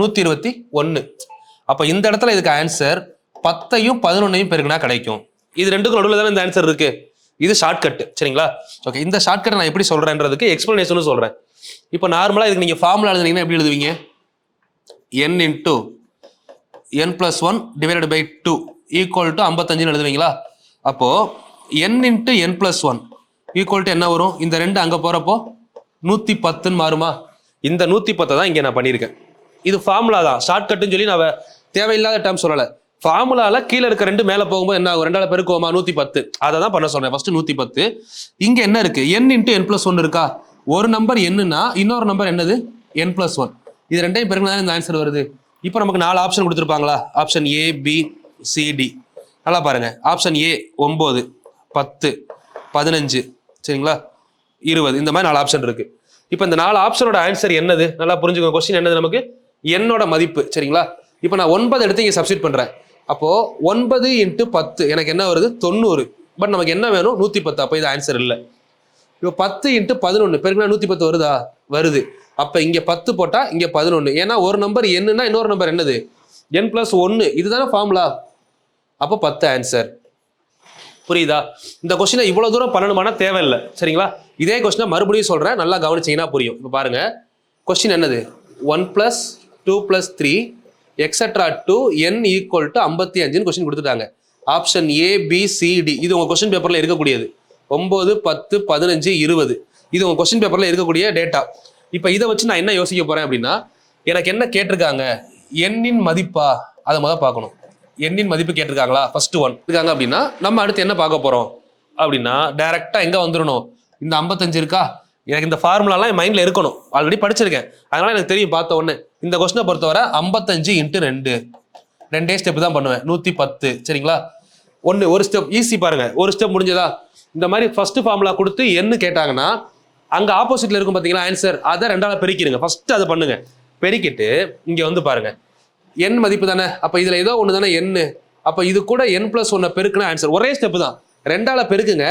S2: 121. அப்போ இந்த இடத்துல இதுக்கு ஆன்சர் 10ஐயும் 11ஐயும் பெருக்குனா கிடைக்கும். இது ரெண்டுக்கும் நடுவில் தானே இந்த ஆன்சர் இருக்கு. இது ஷார்ட்கட். சரிங்களா? ஓகே, இந்த ஷார்ட்கட்டை நான் எப்படி சொல்கிறேன்றதுக்கு எக்ஸ்பிளனேஷனும் சொல்கிறேன். இப்போ நார்மலாக இதுக்கு நீங்கள் ஃபார்முலா எழுதுனீங்கன்னா எப்படி எழுதுவீங்க? n × n + 1 / 2 equal to 55 எழுதுவீங்களா? அப்போது n × n + 1 ஈக்குவல் டு என்ன வரும்? இந்த 2 அங்கே போகிறப்போ 110ன்னு மாறுமா? இந்த 110 தான் இங்கே நான் பண்ணியிருக்கேன். இது ஃபார்முலா தான், ஷார்ட்கட்டுன்னு சொல்லி நான் தேவையில்லாத டேர்ம் சொல்லலை. ஃபார்முலாவில் கீழே இருக்க 2 மேலே போகும்போது என்ன ஆகும்? 2ஆல பெருக்குவோமா? 110. அதை தான் பண்ண சொல்கிறேன். ஃபர்ஸ்ட் 110. இங்கே என்ன இருக்கு? n × n + 1 இருக்கா? ஒரு நம்பர் என்னன்னா இன்னொரு நம்பர் என்னது? n + 1. இது ரெண்டையும் பெருக்குனா இந்த ஆன்சர் வருது. இப்போ நமக்கு 4 ஆப்ஷன் கொடுத்துருப்பாங்களா? Option A, B, C, D. நல்லா பாருங்க. ஆப்ஷன் A 9, 10, 15, சரிங்களா, 20, இந்த மாதிரி 4 ஆப்ஷன் இருக்கு. இப்போ இந்த 4 ஆப்ஷனோட ஆன்சர் என்னது? நல்லா புரிஞ்சுக்கோங்க. கொஸ்டின் என்னது? நமக்கு என்னோட மதிப்பு. சரிங்களா? இப்போ நான் 9 எடுத்து இங்கே சப்ஸ்டிட் பண்றேன். அப்போ 9 × 10 எனக்கு என்ன வருது? 90. பட் நமக்கு என்ன வேணும்? 110. அப்போ இது ஆன்சர் இல்லை. இப்போ 10 × 11 பெருக்குனா 110 வருதா? வருது. அப்போ இங்கே 10 போட்டா இங்கே 11. ஏன்னா ஒரு நம்பர் என்னன்னா இன்னொரு நம்பர் என்னது? n + 1. இதுதானே ஃபார்முலா. அப்போ 10 ஆன்சர். புரியுதா? இந்த கொஸ்டினை இவ்வளோ தூரம் பண்ணணுமான தேவையில்லை. சரிங்களா? இதே கொஸ்டினை மறுபடியும் சொல்கிறேன், நல்லா கவனிச்சிங்கன்னா புரியும். இப்போ பாருங்க, கொஸ்டின் என்னது? 1 + 2 + 3 etcetera to n equal to 55 question கொடுத்துட்டாங்க. Option A, B, C, D. இது உங்கள் கொஸ்டின் பேப்பரில் இருக்கக்கூடியது. 9, 10, 15, 20. இது உங்கள் கொஸ்டின் பேப்பரில் இருக்கக்கூடிய டேட்டா. இப்போ இதை வச்சு நான் என்ன யோசிக்க போகிறேன் அப்படின்னா, எனக்கு என்ன கேட்டிருக்காங்க? n-இன் மதிப்பா? அதை முதல் பார்க்கணும். n-இன் மதிப்பு கேட்டிருக்காங்களா? ஃபர்ஸ்ட் 1 இருக்காங்க அப்படின்னா நம்ம அடுத்து என்ன பார்க்க போகிறோம் அப்படின்னா, டைரெக்டாக எங்கே வந்துடணும்? இந்த 55 இருக்கா? எனக்கு இந்த ஃபார்முலாலாம் என் மைண்டில் இருக்கணும். ஆல்ரெடி படிச்சிருக்கேன், அதனால எனக்கு தெரியும். பார்த்த உடனே இந்த கொஸ்டினை பொறுத்தவரை 55 × 2 ஸ்டெப் தான் பண்ணுவேன். 110. சரிங்களா? ஒரு ஸ்டெப் ஈஸி பாருங்க. ஒரு ஸ்டெப் முடிஞ்சதா? இந்த மாதிரி ஃபர்ஸ்ட் ஃபார்முலா கொடுத்து n கேட்டாங்கன்னா அங்கே ஆப்போசிட்ல இருக்கும் பார்த்தீங்களா ஆன்சர், அதை 2ஆல பெருக்கிடுங்க. ஃபர்ஸ்ட் அதை பண்ணுங்க. பெருக்கிட்டு இங்கே வந்து பாருங்க, n மதிப்பு தானே. அப்போ இதில் ஏதோ ஒன்று தானே n. அப்போ இது கூட n+1 பெருக்குனா ஆன்சர். ஒரே ஸ்டெப் தான், 2ஆல பெருக்குங்க.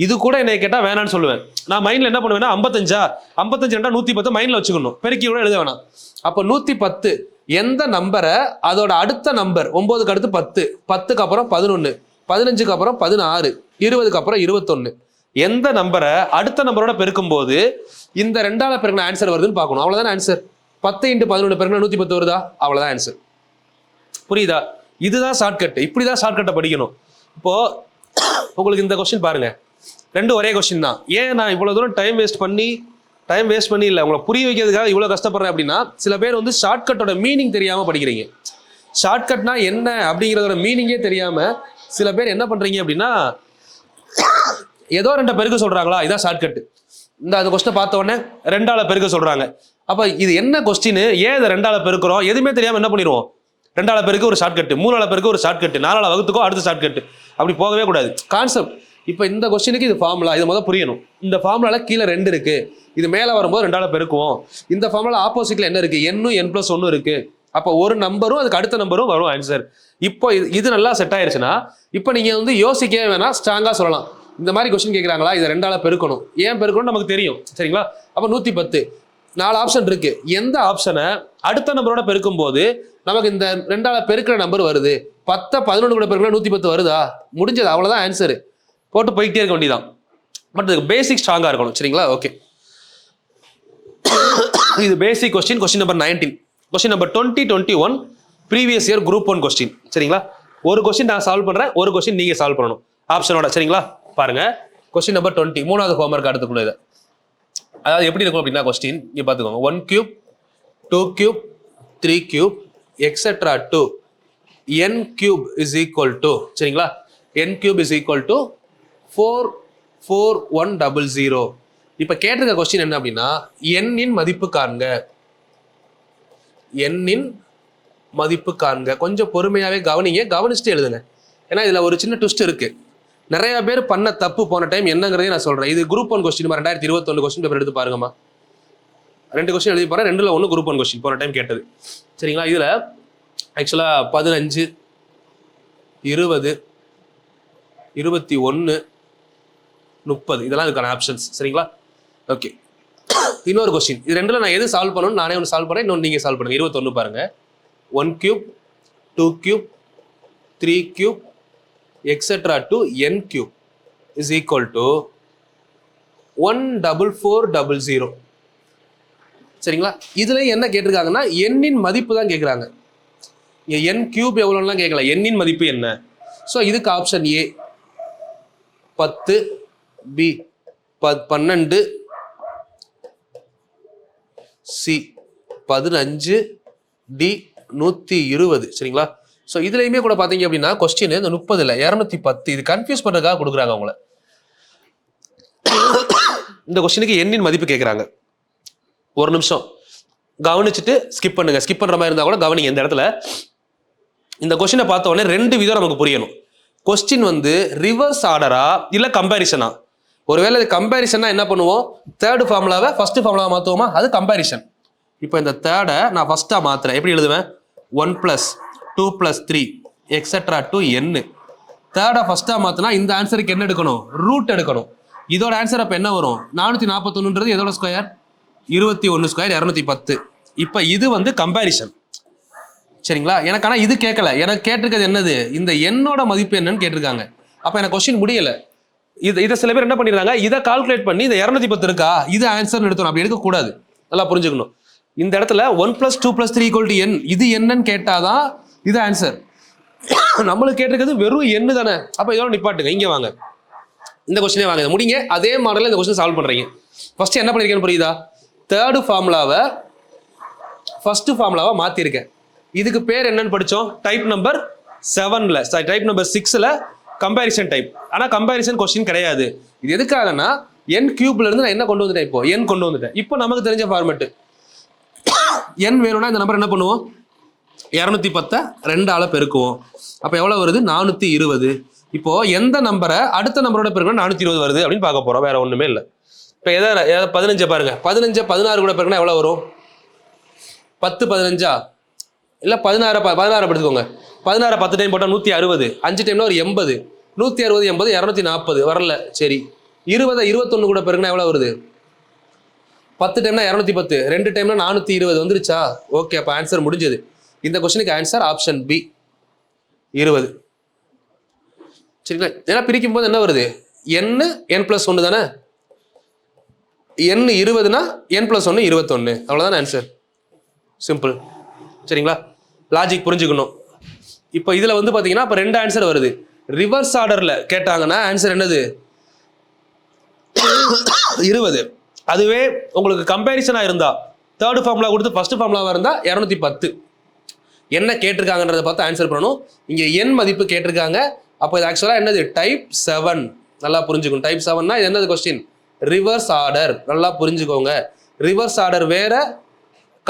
S2: இது கூட என்னை கேட்டா வேணான்னு சொல்லுவேன். நான் மைண்ட்ல என்ன பண்ணுவேன்னா 55 ரெண்டா 110 மைண்ட்ல வச்சுக்கணும், பெருக்கி கூட எழுத வேணாம். அப்போ 110 எந்த நம்பரை அதோட அடுத்த நம்பர் 9க்கு அடுத்து 10, 10க்கு அப்புறம் 11, 15க்கு அப்புறம் 16, 20க்கு அப்புறம் 21 எந்த நம்பரை அடுத்த நம்பரோட பெருக்கும் போது இந்த 2ஆல பெருக்கின ஆன்சர் வருதுன்னு பார்க்கணும். அவ்வளவுதான் ஆன்சர். 10 × 11 பெருக்கினா 110 வருதா? அவ்வளவுதான் ஆன்சர். புரியுதா? இதுதான் ஷார்ட்கட். இப்படிதான் ஷார்ட்கட்டை படிக்கணும். இப்போ உங்களுக்கு இந்த கொஸ்டின் பாருங்க, ரெண்டும் ஒரே கொஸ்டின் தான். ஏன் நான் இவ்வளவு தூரம் டைம் வேஸ்ட் பண்ணி இல்லை, உங்களை புரிய வைக்கிறதுக்காக இவ்வளவு கஷ்டப்படுறேன் அப்படின்னா, சில பேர் வந்து ஷார்ட்கட்டோட மீனிங் தெரியாம படிக்கிறீங்க. ஷார்ட்கட்னா என்ன அப்படிங்கிறதோட மீனிங்கே தெரியாம சில பேர் என்ன பண்றீங்க அப்படின்னா, ஏதோ 2 பெருக்க சொல்றாங்களா, இதான் ஷார்ட்கட். இந்த அந்த கொஸ்டினை பார்த்த உடனே 2ஆல பெருக்க சொல்றாங்க. அப்ப இது என்ன கொஸ்டின், ஏன் இதை 2ஆல பெருக்கிறோம், எதுவுமே தெரியாம என்ன பண்ணிடுவோம், 2ஆல பெருக்க ஒரு ஷார்ட்கட், 3ஆல பெருக்க ஒரு ஷார்ட்கட், 4ஆல வகுத்துக்கோ அடுத்த ஷார்ட்கட், அப்படி போகவே கூடாது. கான்செப்ட். இப்போ இந்த கொஸ்டினுக்கு இது ஃபார்முலா, இது முதல் புரியணும். இந்த ஃபார்முலால கீழே 2 இருக்கு, இது மேலே வரும்போது 2ஆல பெருக்குவோம். இந்த ஃபார்முலா ஆப்போசிட்ல என்ன இருக்கு, n+1 இருக்கு. அப்போ ஒரு நம்பரும் அதுக்கு அடுத்த நம்பரும் வரும் ஆன்சர். இப்போ இது நல்லா செட் ஆயிருச்சுன்னா இப்போ நீங்க வந்து யோசிக்கவே வேணாம், ஸ்ட்ராங்கா சொல்லலாம். இந்த மாதிரி கொஸ்டின் கேட்குறாங்களா, இதை 2ஆல பெருக்கணும். ஏன் பெருக்கணும் நமக்கு தெரியும், சரிங்களா? அப்போ 110 4 ஆப்ஷன் இருக்கு. எந்த ஆப்ஷனை அடுத்த நம்பரோட பெருக்கும் போது நமக்கு இந்த 2ஆல பெருக்கிற நம்பர் வருது, 10 11 கூட பெருக்கினா 110 வருதா? முடிஞ்சது, அவ்வளவுதான் ஆன்சர். போட்டு போய்கிட்டே இருக்க வேண்டியதான். பட் இதுக்கு பேசிக் ஸ்ட்ராங்கா இருக்கணும், சரிங்களா? ஓகே, இது basic question. Question number 19. Question number 2021 previous year group 1 question, சரிங்களா? ஒரு கொஸ்டின் நான் சால்வ் பண்றேன், ஒரு கொஸ்டின் நீங்க சால்வ் பண்ணணும் ஆப்ஷனோட, சரிங்களா? பாருங்க, கொஸ்டின் நம்பர் 20, 3வது ஹோம்வொர்க் அடுத்துக்குள்ள. அதாவது எப்படி இருக்கும் அப்படின்னா, கொஸ்டின் இங்க பாத்துக்கோங்க. 1 cube 2 cube 3 cube etcetera to n cube is equal to, சரிங்களா? n cube is equal to 44100. இப்ப கேட்டிருக்க கொஸ்டின் என்ன அப்படின்னா, n இன் மதிப்பு காண்க. n இன் மதிப்பு காண்க. கொஞ்சம் பொறுமையாவே கவனிங்க, கவனிச்சுட்டு எழுதுங்க. ஏன்னா இதுல ஒரு சின்ன ட்விஸ்ட் இருக்கு. நிறைய பேர் பண்ண தப்பு போன டைம் என்னங்கிறதையும் நான் சொல்றேன். இது குரூப் 1 கொஸ்டின் 2021 கொஸ்டின் பேப்பர் எடுத்து பாருங்கம்மா. 2 கொஸ்டின் எழுதி போறேன், 2ல 1 குரூப் 1 கொஸ்டின் போன டைம் கேட்டது, சரிங்களா? இதுல ஆக்சுவலா 15 20 21 30 இதெல்லாம் இதுக்கான ஆப்ஷன்ஸ், சரிங்களா? ஓகே, இன்னொரு கொஸ்டின். இது 2ல நான் எது சால்வ் பண்ணணும், நானே ஒன்று சால்வ் பண்ணேன், இன்னொன்று நீங்க சால்வ் பண்ணுங்க. 21 பாருங்க. 1 cube 2 cube 3 cube etcetera to n cube is equal to 14400. சரிங்களா? இதுல என்ன கேட்டிருக்காங்கன்னா, n இன் மதிப்பு தான் கேட்குறாங்க. n cube எவ்வளோலாம் கேட்கல, n இன் மதிப்பு என்ன. ஸோ இதுக்கு option A 10, B 12, C 15, D 120, சரிங்களா? ஸோ இதுலையுமே கூட பார்த்தீங்க அப்படின்னா கொஸ்டின் இந்த 30 இல்லை 210, இது கன்ஃபியூஸ் பண்ணுறதுக்காக கொடுக்குறாங்க அவங்கள. இந்த கொஸ்டினுக்கு எண்ணின் மதிப்பு கேட்குறாங்க. ஒரு நிமிஷம் கவனிச்சுட்டு ஸ்கிப் பண்ணுங்க. ஸ்கிப் பண்ணுற மாதிரி இருந்தால் கூட கவனிங்க. இந்த இடத்துல இந்த கொஸ்டினை பார்த்த உடனே 2 விதம் நமக்கு புரியணும். கொஸ்டின் வந்து ரிவர்ஸ் ஆர்டரா இல்லை கம்பேரிசனா? ஒருவேளை இது கம்பேரிசனா என்ன பண்ணுவோம், தேர்டு ஃபார்முலாவை ஃபர்ஸ்ட் ஃபார்முலாவை மாற்றுவோமா? அது கம்பேரிசன். இப்போ இந்த தேர்டை நான் ஃபர்ஸ்ட்டாக மாற்றுறேன். எப்படி எழுதுவேன்? 1 + 2 + 3 எக்ஸெட்ரா டு n. தேர்டை ஃபர்ஸ்ட்டாக மாற்றினா இந்த ஆன்சருக்கு என்ன எடுக்கணும்? ரூட் எடுக்கணும். இதோட ஆன்சர் அப்போ என்ன வரும்? 441ன்றது எதோட ஸ்கொயர்? 21 ஸ்கொயர் 210. இப்போ இது வந்து கம்பேரிசன், சரிங்களா? எனக்கு ஆனால் இது கேட்கல. எனக்கு கேட்டிருக்கிறது என்னது? இந்த என்னோட மதிப்பு என்னன்னு கேட்டிருக்காங்க. அப்போ எனக்கு கொஸ்டின் முடியல. இதை சில பேர் என்ன பண்ணிடுறாங்க, இதை கால்குலேட் பண்ணி இந்த 210 இருக்கா இது ஆன்சர்னு எடுத்தோம். அப்படி எடுக்கக்கூடாது, நல்லா புரிஞ்சுக்கணும். இந்த இடத்துல 1 + 2 + 3 = n, இது என்னன்னு கேட்டாதான் இது ஆன்சர். நம்மளுக்கு கேட்டிருக்கிறது வெறும் n தானே. அப்போ இதோட நிப்பாட்டுங்க, இங்கே வாங்க, இந்த கொஸ்டினே வாங்க, முடிங்க. அதே மாடலில் இந்த கொஸ்டின் சால்வ் பண்ணுறீங்க. ஃபர்ஸ்ட் என்ன பண்ணிருக்கேன்னு புரியுதா? தேர்டு ஃபார்முலாவை ஃபர்ஸ்ட் ஃபார்முலாவை மாற்றிருக்கேன். இதுக்கு பேர் என்னன்னு படித்தோம்? டைப் நம்பர் 7ல, டைப் நம்பர் 6ல கம்பேரிசன் டைப். ஆனால் கம்பேரிசன் கொஸ்டின் கிடையாது. இது எதுக்காகனா n கியூப்ல இருந்து நான் என்ன கொண்டு வந்துட்டேன்? இப்போ n கொண்டு வந்துட்டேன். இப்போ நமக்கு தெரிஞ்ச ஃபார்மெட்டு n வேணும்னா இந்த நம்பர் என்ன பண்ணுவோம்? 210 2ஆல பெருக்குவோம். அப்போ எவ்வளோ வருது? 420. இப்போ எந்த நம்பரை அடுத்த நம்பரோட பெருக்கினா 420 வருது அப்படின்னு பார்க்க போறோம். வேற ஒண்ணுமே இல்லை. இப்போ எதை 15 பாருங்க. 15 16 கூட பெருக்கினா எவ்வளோ வரும்? 10 15 இல்லை 16 எடுத்துக்கோங்க. 16 10 டைம் போட்டால் 160, 5 டைம்னா ஒரு 80, 160 80 240 வரல. சரி 20 21 கூட பெருக்குனா எவ்வளோ வருது? 10 டைம்னா 210, 2 டைம்னா 420 வந்துருச்சா? ஓகே, அப்போ ஆன்சர் முடிஞ்சது. இந்த கொஸ்டினுக்கு ஆன்சர் ஆப்ஷன் பி 20. சரிங்களா? ஏன்னா பிரிக்கும் போது என்ன வருது? n+1 தானே. n 20னா n+1 21, அவ்வளோதான் ஆன்சர். சிம்பிள். சரிங்களா? லாஜிக் புரிஞ்சுக்கணும். இப்போ இதில் வந்து பார்த்தீங்கன்னா இப்போ 2 ஆன்சர் வருது. ரிவர்ஸ் ஆர்டரில் கேட்டாங்கன்னா ஆன்சர் என்னது? 20. அதுவே உங்களுக்கு கம்பேரிசனாக இருந்தா தேர்ட் ஃபார்முலா கொடுத்து ஃபர்ஸ்ட் ஃபார்முலாவாக இருந்தால் 210. என்ன கேட்டிருக்காங்கன்றதை பார்த்து ஆன்சர் பண்ணணும். இங்கே என் மதிப்பு கேட்டிருக்காங்க. அப்போ இது ஆக்சுவலாக என்னது? டைப் 7. நல்லா புரிஞ்சுக்கணும். டைப் 7னா இது என்னது கொஸ்டின்? Reverse order. நல்லா புரிஞ்சுக்கோங்க. ரிவர்ஸ் ஆர்டர் வேற,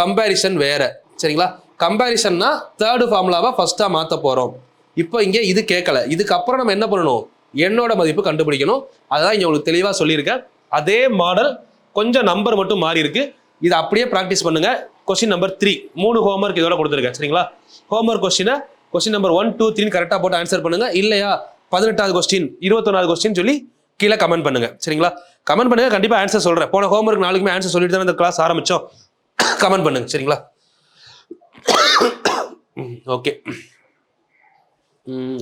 S2: கம்பேரிசன் வேற. சரிங்களா? கம்பேரிசன்னா தேர்டு ஃபார்முலாவை ஃபர்ஸ்ட்டாக மாற்ற போகிறோம். இப்போ இங்கே இது கேட்கல. இதுக்கப்புறம் நம்ம என்ன பண்ணணும்? என்னோட மதிப்பு கண்டுபிடிக்கணும். அதுதான் இங்கே உங்களுக்கு தெளிவாக சொல்லியிருக்கேன். அதே மாடல் கொஞ்சம் நம்பர் மட்டும் மாறி இருக்கு. இதை அப்படியே ப்ராக்டிஸ் பண்ணுங்க. கொஸ்டின் நம்பர் 3 3 ஹோம்ஒர்க் இதோட கொடுத்துருக்கேன். சரிங்களா? ஹோம்ஒர்க் கொஸ்டின் நம்பர் 1 2 3 கரெக்டாக போட்டு ஆன்சர் பண்ணுங்க. இல்லையா 18வது கொஸ்டின் 21வது கொஸ்டின் சொல்லி கீழே கமெண்ட் பண்ணுங்க. சரிங்களா? கமெண்ட் பண்ணுங்க, கண்டிப்பாக ஆன்சர் சொல்கிறேன். போன ஹோம்ஒர்க் நாளைக்குமே ஆன்சர் சொல்லிட்டு தான் இந்த கிளாஸ் ஆரம்பித்தோம். கமெண்ட் பண்ணுங்க. சரிங்களா? ஓகே,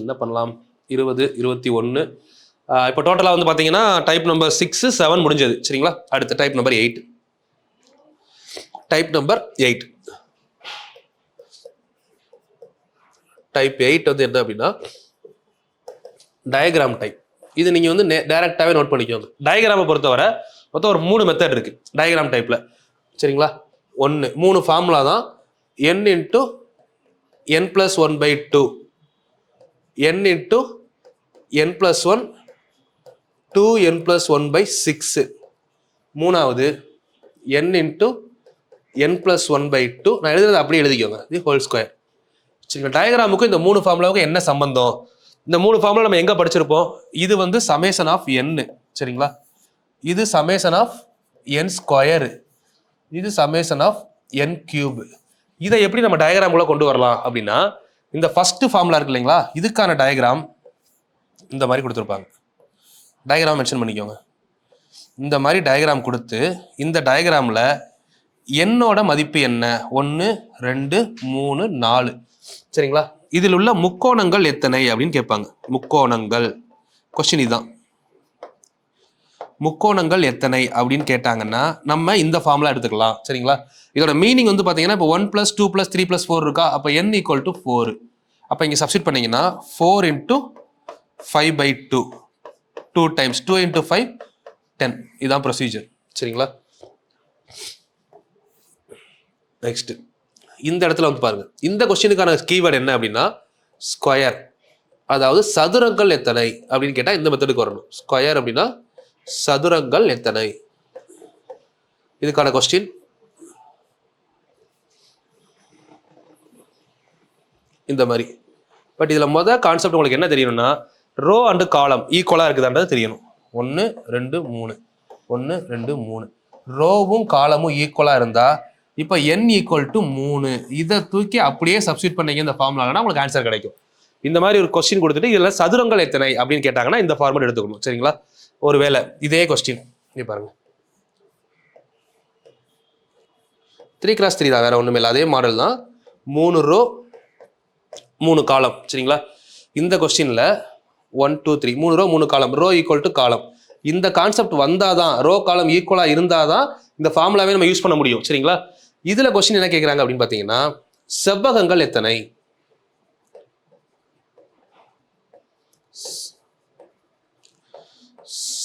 S2: என்ன பண்ணலாம்? 20 21. இப்போ டோட்டலாக வந்து பார்த்தீங்கன்னா டைப் நம்பர் 6 7 முடிஞ்சது. சரிங்களா? அடுத்த டைப் நம்பர் 8. டைப் நம்பர் 8 வந்து என்ன அப்படின்னா டயக்ராம் டைப். இது நீங்கள் வந்து டைரக்டாகவே நோட் பண்ணிக்கோங்க. டயக்ராமை பொறுத்தவரை மொத்தம் ஒரு 3 மெத்தட் இருக்கு டயக்ராம் டைப்பில். சரிங்களா? 1 3 ஃபார்முலா தான். n × n+1/2, n × n+1, 2n+1/6. மூணாவது n × n+1/2. நான் எழுதுறது அப்படியே எழுதிக்கோங்க, இது ஹோல் ஸ்கொயர். சரிங்களா? டயக்ராமுக்கும் இந்த 3 ஃபார்முலாவுக்கும் என்ன சம்பந்தம்? இந்த 3 ஃபார்முலா நம்ம எங்கே படிச்சிருப்போம்? இது வந்து சமேஷன் ஆஃப் n. சரிங்களா? இது சமேஷன் ஆஃப் n², இது சமேஷன் ஆஃப் n³. இதை எப்படி நம்ம டயக்ராமுக்குள்ள கொண்டு வரலாம் அப்படின்னா, இந்த ஃபர்ஸ்ட் ஃபார்முலா இருக்கு இல்லைங்களா, இதுக்கான டயக்ராம் இந்த மாதிரி கொடுத்துருப்பாங்க. டயக்ராம் மென்ஷன் பண்ணிக்கோங்க. இந்த மாதிரி டயக்ராம் கொடுத்து இந்த டயக்ராமில் என்னோட மதிப்பு என்ன? 1 2 3 4. சரிங்களா? இதில் உள்ள முக்கோணங்கள் எத்தனை அப்படின்னு கேட்பாங்க. முக்கோணங்கள் கொஸ்டின் இதுதான். முக்கோணங்கள் எத்தனை அப்படின்னு கேட்டாங்கன்னா நம்ம இந்த ஃபார்முலா எடுத்துக்கலாம். சரிங்களா? இதோட மீனிங் வந்து பார்த்தீங்கன்னா இப்போ 1 + 2 + 3 + 4 இருக்கா? அப்போ n = 4. அப்போ இங்கே சப்ஸ்டிட் பண்ணீங்கன்னா 4 × 5/2, 2 டைம்ஸ் 2 × 5 10. இதுதான் ப்ரொசீஜர். சரிங்களா? நெக்ஸ்ட் இந்த இடத்துல வந்து பாருங்க, இந்த கொஸ்டினுக்கான கீவேர்டு என்ன அப்படின்னா ஸ்கொயர். அதாவது சதுரங்கள் எத்தனை அப்படின்னு கேட்டால் இந்த மெத்தடுக்கு வரணும். ஸ்கொயர் அப்படின்னா சதுரங்கள் எத்தனை, இதுக்கான கொஸ்டின். இந்த மாதிரி. பட் இதில் மொதல் கான்செப்ட் உங்களுக்கு என்ன தெரியணும்னா, ரோ அண்டு காலம் ஈக்குவலாக இருக்குதான்றது தெரியணும். 1 2 3 1 2 3 ரோவும் காலமும் ஈக்குவலாக இருந்தால் இப்போ n = 3. இதை தூக்கி அப்படியே சப்ஸ்டிட் பண்ணீங்க இந்த ஃபார்முலானா உங்களுக்கு ஆன்சர் கிடைக்கும். இந்த மாதிரி ஒரு கொஸ்டின் கொடுத்துட்டு இதில் சதுரங்கள் எத்தனை அப்படின்னு கேட்டாங்கன்னா இந்த ஃபார்முலா எடுத்துக்கணும். சரிங்களா? ஒருவேளை இதே கொஸ்டின் இங்கே பாருங்க, 3x3 தான், வேற ஒன்றுமே இல்லை. அதே மாடல் தான். 3 ரோ 3 காலம். சரிங்களா? இந்த கொஸ்டினில் 1 2 3 3 ரோ 3 காலம், ரோ ஈக்குவல் டு காலம். இந்த கான்செப்ட் வந்தாதான், ரோ காலம் ஈக்குவலாக இருந்தாதான் இந்த ஃபார்முலாவே நம்ம யூஸ் பண்ண முடியும். சரிங்களா? இதில் கொஸ்டின் என்ன கேட்குறாங்க அப்படின்னு பார்த்தீங்கன்னா செவ்வகங்கள் எத்தனை?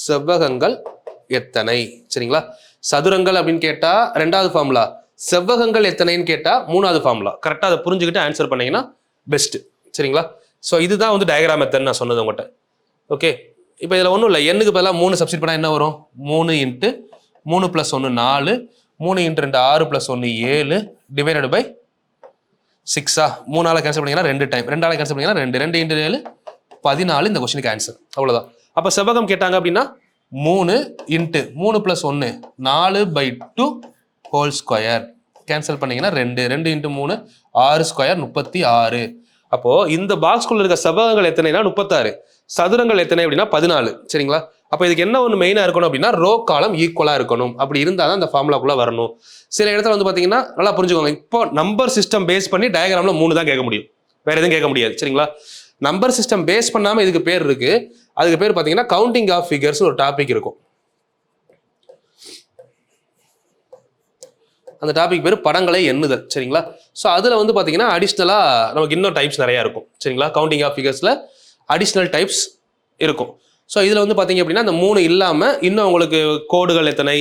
S2: செவ்வகங்கள் எத்தனை? சரிங்களா? சதுரங்கள் அப்படின்னு கேட்டா 2வது ஃபார்முலா, செவ்வகங்கள் எத்தனைன்னு கேட்டா 3வது ஃபார்முலா. கரெக்டாக அதை புரிஞ்சுக்கிட்டு ஆன்சர் பண்ணீங்கன்னா பெஸ்ட். சரிங்களா? ஸோ இதுதான் வந்து டயக்ராம் மெத்தட் நான் சொன்னது உங்கள்கிட்ட. ஓகே, இப்போ இதில் ஒன்றும் இல்லை, எண்ணுக்கு பதிலாக 3 சப்ஸ்டிட் பண்ணால் என்ன வரும்? 3 × 3 + 1 4, 3 × 2 6 + 1 7 டிவைடட் பை 6. 3ஆல் கேன்சல் பண்ணிங்கன்னா 2 டைம், 2ஆல் கேன்சல் பண்ணிங்கன்னா 2 2 × 7 14. இந்த கொஸ்டினுக்கு ஆன்சர் அவ்வளோதான். அப்போ செவ்வகம் கேட்டாங்க அப்படின்னா 3 × 3 + 1 4/2 ஹோல் ஸ்கொயர். கேன்சல் பண்ணீங்கன்னா 2 2 × 3 6 ஸ்கொயர் 36. அப்போ இந்த பாக்ஸ்குள்ள இருக்க செவ்வகங்கள் எத்தனைனா 36, சதுரங்கள் எத்தனை அப்படின்னா 14. சரிங்களா? அப்போ இதுக்கு என்ன ஒன்று மெயினாக இருக்கணும் அப்படின்னா ரோ காலம் ஈக்குவலாக இருக்கணும். அப்படி இருந்தால் தான் அந்த ஃபார்முலாக்குள்ளே வரணும். சில இடத்துல வந்து பார்த்தீங்கன்னா நல்லா புரிஞ்சுக்கோங்க. இப்போ நம்பர் சிஸ்டம் பேஸ் பண்ணி டயக்ராமில் 3 தான் கேட்க முடியும், வேற எதுவும் கேட்க முடியாது. சரிங்களா? நம்பர் சிஸ்டம் பேஸ் பண்ணாமல் இதுக்கு பேர் இருக்கு. அதுக்கு பேர் பார்த்தீங்கன்னா கவுண்டிங் ஆஃப் ஃபிகர்ஸ் ஒரு டாபிக் இருக்கும். அந்த டாபிக் பேர் படங்களை எண்ணுதல். சரிங்களா? ஸோ அதில் வந்து பார்த்தீங்கன்னா அடிஷ்னலாக நமக்கு இன்னும் டைப்ஸ் நிறையா இருக்கும். சரிங்களா? கவுண்டிங் ஆஃப் ஃபிகர்ஸில் அடிஷ்னல் டைப்ஸ் இருக்கும். ஸோ இதில் வந்து பார்த்தீங்க அப்படின்னா அந்த 3 இல்லாமல் இன்னும் உங்களுக்கு கோடுகள் எத்தனை,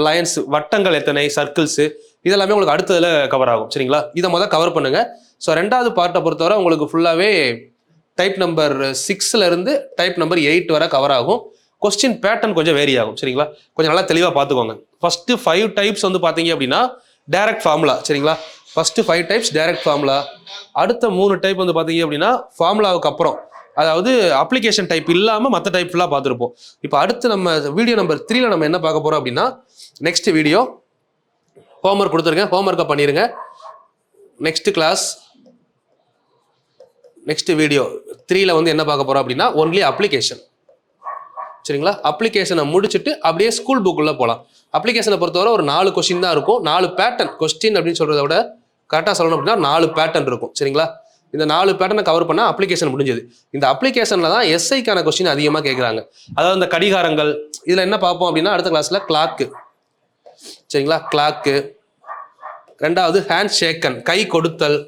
S2: லைன்ஸ் வட்டங்கள் எத்தனை, சர்க்கிள்ஸு, இதெல்லாமே உங்களுக்கு அடுத்ததில் கவர் ஆகும். சரிங்களா? இதை கவர் பண்ணுங்கள். ஸோ 2வது பார்ட்டை பொறுத்தவரை உங்களுக்கு ஃபுல்லாகவே டைப் நம்பர் 6 இருந்து டைப் நம்பர் 8 வரை கவர் ஆகும். கொஸ்டின் பேட்டர்ன் கொஞ்சம் வேரி ஆகும். சரிங்களா? கொஞ்சம் நல்லா தெளிவாக பார்த்துக்கோங்க. ஃபர்ஸ்ட் 5 டைப்ஸ் வந்து பார்த்தீங்க அப்படின்னா டைரக்ட் ஃபார்முலா. சரிங்களா? First 5 types direct formula. அடுத்த 3 டைப் வந்து பார்த்தீங்க அப்படின்னா ஃபார்முலாவுக்கு அப்புறம், அதாவது அப்ளிகேஷன் டைப் இல்லாமல் மற்ற டைப் ஃபுல்லாக பார்த்துருப்போம். இப்போ அடுத்து நம்ம வீடியோ நம்பர் 3ல நம்ம என்ன பார்க்க போகிறோம் அப்படின்னா நெக்ஸ்ட் வீடியோ ஹோம்ஒர்க் கொடுத்துருக்கேன், ஹோம்ஒர்க்கை பண்ணிடுங்க. நெக்ஸ்ட் கிளாஸ் நெக்ஸ்ட் வீடியோ 3ல வந்து என்ன பார்க்க போகிறோம் அப்படின்னா ஒன்லி அப்ளிகேஷன். சரிங்களா? அப்ளிகேஷனை முடிச்சுட்டு அப்படியே ஸ்கூல் புக்குள்ளே போகலாம். அப்ளிகேஷனை பொறுத்தவரை ஒரு 4 கொஸ்டின் தான் இருக்கும். 4 பேட்டர்ன், கொஸ்டின் அப்படின்னு சொல்கிறத விட கரெக்டாக சொல்லணும் அப்படின்னா 4 பேட்டர்ன் இருக்கும். சரிங்களா? இந்த 4 பேட்டர்னை கவர் பண்ணால் அப்ளிகேஷன் முடிஞ்சது. இந்த அப்ளிகேஷனில் தான் எஸ்ஐக்கான கொஸ்டின் அதிகமாக கேட்குறாங்க. அதாவது இந்த கடிகாரங்கள், இதில் என்ன பார்ப்போம் அப்படின்னா அடுத்த கிளாஸில் கிளாக்கு. சரிங்களா? கிளாக்கு. 2வது ஹேண்ட் ஷேக்கன், கை கொடுத்தல்.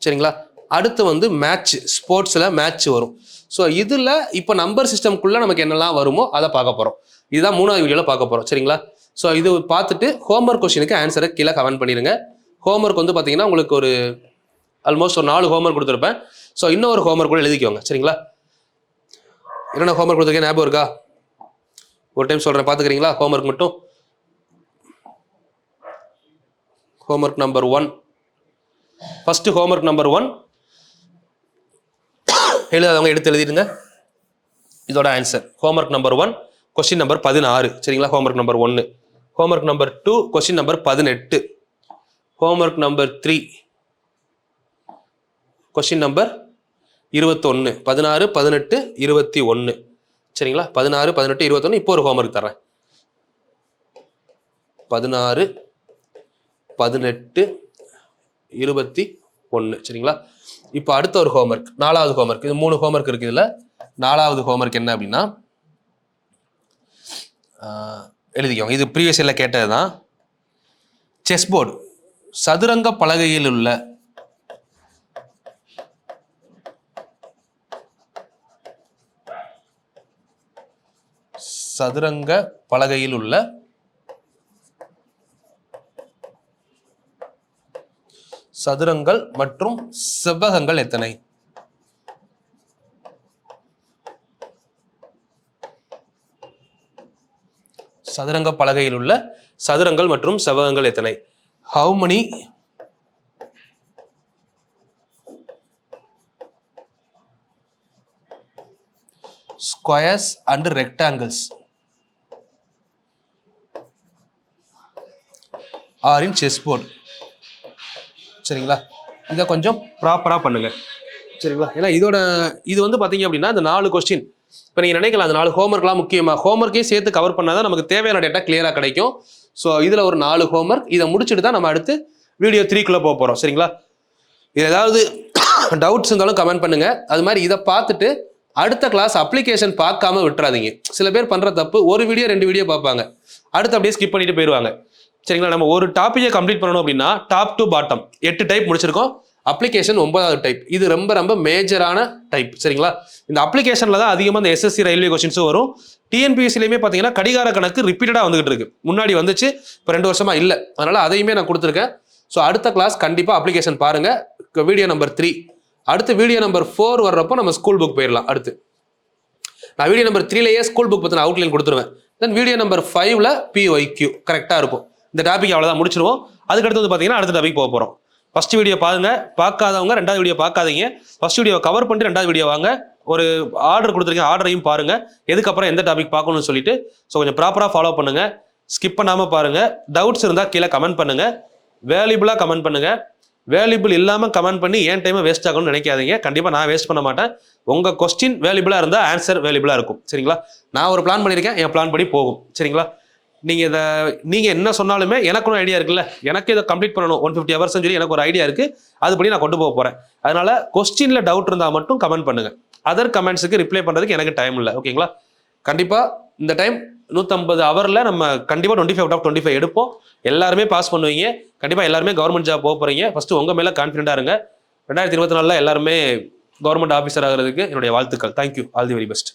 S2: சரிங்களா? அடுத்து வந்து மேட்ச், ஸ்போர்ட்ஸில் மேட்ச் வரும். ஸோ இதில் இப்போ நம்பர் சிஸ்டம்குள்ளே நமக்கு என்னெல்லாம் வருமோ அதை பார்க்க போகிறோம். இதுதான் 3வது வீடியோவில் பார்க்க போகிறோம். சரிங்களா? ஸோ இது பார்த்துட்டு ஹோம்ஒர்க் கொஸ்டினுக்கு ஆன்சரை கீழே கமெண்ட் பண்ணிடுங்க. ஹோம்ஒர்க் வந்து பார்த்தீங்கன்னா உங்களுக்கு ஒரு ஆல்மோஸ்ட் ஒரு 4 ஹோம்ஒர்க் கொடுத்துருப்பேன். ஸோ இன்னொரு ஹோம்ஒர்க் கூட எழுதிக்கோங்க. சரிங்களா? என்னென்ன ஹோம்ஒர்க் கொடுத்துருக்கேன் ஞாபகம் இருக்கா? ஒரு டைம் சொல்கிறேன், பார்த்துக்கிறீங்களா? ஹோம்ஒர்க் மட்டும். Homework number 1, first homework number 1 எழுதாதவங்க எடுத்து எழுதிடுங்க. இதோட answer homework number 1 question number 16. சரிங்களா? Homework number 1. Homework number 2 question number 18. Homework number 3 question number 21. 16, 18, 21. சரிங்களா? 16, 18, 21. இப்போ ஒரு ஹோம்ஒர்க் தரேன். 16, 18, 21. சரிங்களா? இப்போ அடுத்த ஒரு ஹோம்ஒர்க், 4வது ஹோம்ஒர்க். இது 3 ஹோம்ஒர்க் இருக்கு. இதில் 4வது ஹோம்ஒர்க் என்ன அப்படின்னா எழுதிக்கோங்க. இது ப்ரீவியஸ் இயர்ல கேட்டது தான். செஸ் போர்டு, சதுரங்க பலகையில் உள்ள சதுரங்கள் மற்றும் செவ்வகங்கள் எத்தனை? சதுரங்க பலகையில் உள்ள சதுரங்கள் மற்றும் செவ்வகங்கள் எத்தனை? How many squares and rectangles are in chessboard? சரிங்களா? இதை கொஞ்சம் ப்ராப்பராக பண்ணுங்க. சரிங்களா? ஏன்னா இது வந்து பார்த்தீங்க அப்படின்னா இந்த 4 கொஸ்டின் இப்போ நீங்கள் நினைக்கலாம் அந்த 4 ஹோம்ஒர்க்லாம் முக்கியமாக ஹோம்ஒர்க்கையும் சேர்த்து கவர் பண்ணால் தான் நமக்கு தேவையான டேட்டா கிளியராக கிடைக்கும். ஸோ இதில் ஒரு 4 ஹோம்ஒர்க், இதை முடிச்சுட்டு தான் நம்ம அடுத்து வீடியோ 3க்குள்ளே போக போகிறோம். சரிங்களா? இது ஏதாவது டவுட்ஸ் இருந்தாலும் கமெண்ட் பண்ணுங்க. அது மாதிரி இதை பார்த்துட்டு அடுத்த கிளாஸ் அப்ளிகேஷன் பார்க்காம விட்டுறாதீங்க. சில பேர் பண்ணுற தப்பு, ஒரு வீடியோ 2 வீடியோ பார்ப்பாங்க, அடுத்து அப்படியே ஸ்கிப் பண்ணிட்டு போயிடுவாங்க. சரிங்களா? நம்ம ஒரு டாப்பிக்கை கம்ப்ளீட் பண்ணணும் அப்படின்னா டாப் டு பாட்டம் 8 டைப் முடிச்சிருக்கோம். அப்ளிகேஷன் 9வது டைப். இது ரொம்ப மேஜரான டைப். சரிங்களா? இந்த அப்ளிகேஷனில் தான் அதிகமாக இந்த எஸ்எஸ்சி ரயில்வே கொஸ்டின்ஸும் வரும். டிஎன்பிஎஸ்சிலையுமே பார்த்தீங்கன்னா கடிகார கணக்கு ரிப்பீட்டடாக வந்துகிட்டு இருக்கு. முன்னாடி வந்துச்சு, இப்போ 2 வருஷமா இல்லை. அதனால அதையுமே நான் கொடுத்துருக்கேன். ஸோ அடுத்த கிளாஸ் கண்டிப்பாக அப்ளிகேஷன் பாருங்க. Video number 3. அடுத்து வீடியோ நம்பர் 4 வர்றப்போ நம்ம ஸ்கூல் புக் போயிடலாம். அடுத்து நான் வீடியோ நம்பர் 3லயே ஸ்கூல் புக் பற்றின அவுட்லைன் கொடுத்துருவேன். தென் வீடியோ நம்பர் 5ல PYQ கரெக்டாக இருக்கும். இந்த டாபிக் அவ்வளோதான் முடிச்சிருவோம். அதுக்கடுத்து வந்து பார்த்தீங்கன்னா அடுத்த டாபிக் போக போகிறோம். ஃபர்ஸ்ட் வீடியோ பாருங்க, பார்க்காதவங்க 2வது வீடியோ பார்க்காதீங்க. ஃபர்ஸ்ட் வீடியோ கவர் பண்ணிட்டு 2வது வீடியோ வாங்க. ஒரு ஆர்டர் கொடுத்துருக்கேன், ஆர்டரையும் பாருங்க. எதுக்கப்புறம் எந்த டாபிக் பார்க்கணும்னு சொல்லிட்டு ஸோ கொஞ்சம் ப்ராப்பராக ஃபாலோ பண்ணுங்க. ஸ்கிப் பண்ணாமல் பாருங்க. டவுட்ஸ் இருந்தால் கீழே கமெண்ட் பண்ணுங்க. வேல்யூபிளாக கமெண்ட் பண்ணுங்கள். வேல்யூபிள் இல்லாமல் கமெண்ட் பண்ணி ஏன் டைமை வேஸ்ட் ஆகணும்னு நினைக்காதீங்க. கண்டிப்பாக நான் வேஸ்ட் பண்ண மாட்டேன். உங்கள் கொஸ்டின் வேல்யூபிளாக இருந்தால் ஆன்சர் வேல்யூபிளாக இருக்கும். சரிங்களா? நான் ஒரு பிளான் பண்ணியிருக்கேன், என் பிளான் படி போகும். சரிங்களா? நீங்கள் என்ன சொன்னாலுமே எனக்கு ஒரு ஐடியா இருக்குல்ல, எனக்கு இதை கம்ப்ளீட் பண்ணணும் 150 ஹவர்ஸ் சொல்லி எனக்கு ஒரு ஐடியா இருக்குது. அதுபடி நான் கொண்டு போக போகிறேன். அதனால் கொஸ்டினில் டவுட் இருந்தால் மட்டும் கமெண்ட் பண்ணுங்கள். அதர் கமெண்ட்ஸுக்கு ரிப்ளை பண்ணுறதுக்கு எனக்கு டைம் இல்லை. ஓகேங்களா? கண்டிப்பாக இந்த டைம் 150 ஹவரில் நம்ம கண்டிப்பாக 25 out of 25 எடுப்போம். எல்லாருமே பாஸ் பண்ணுவீங்க. கண்டிப்பாக எல்லாருமே கவர்மெண்ட் ஜாப் போக போகிறீங்க. ஃபஸ்ட்டு உங்கள் மேலே கான்ஃபிடென்ட்டாக இருங்க. 2024 எல்லாருமே கவர்மெண்ட் ஆஃபீஸர் ஆகிறதுக்கு என்னுடைய வாழ்த்துக்கள். Thank you. All the very best.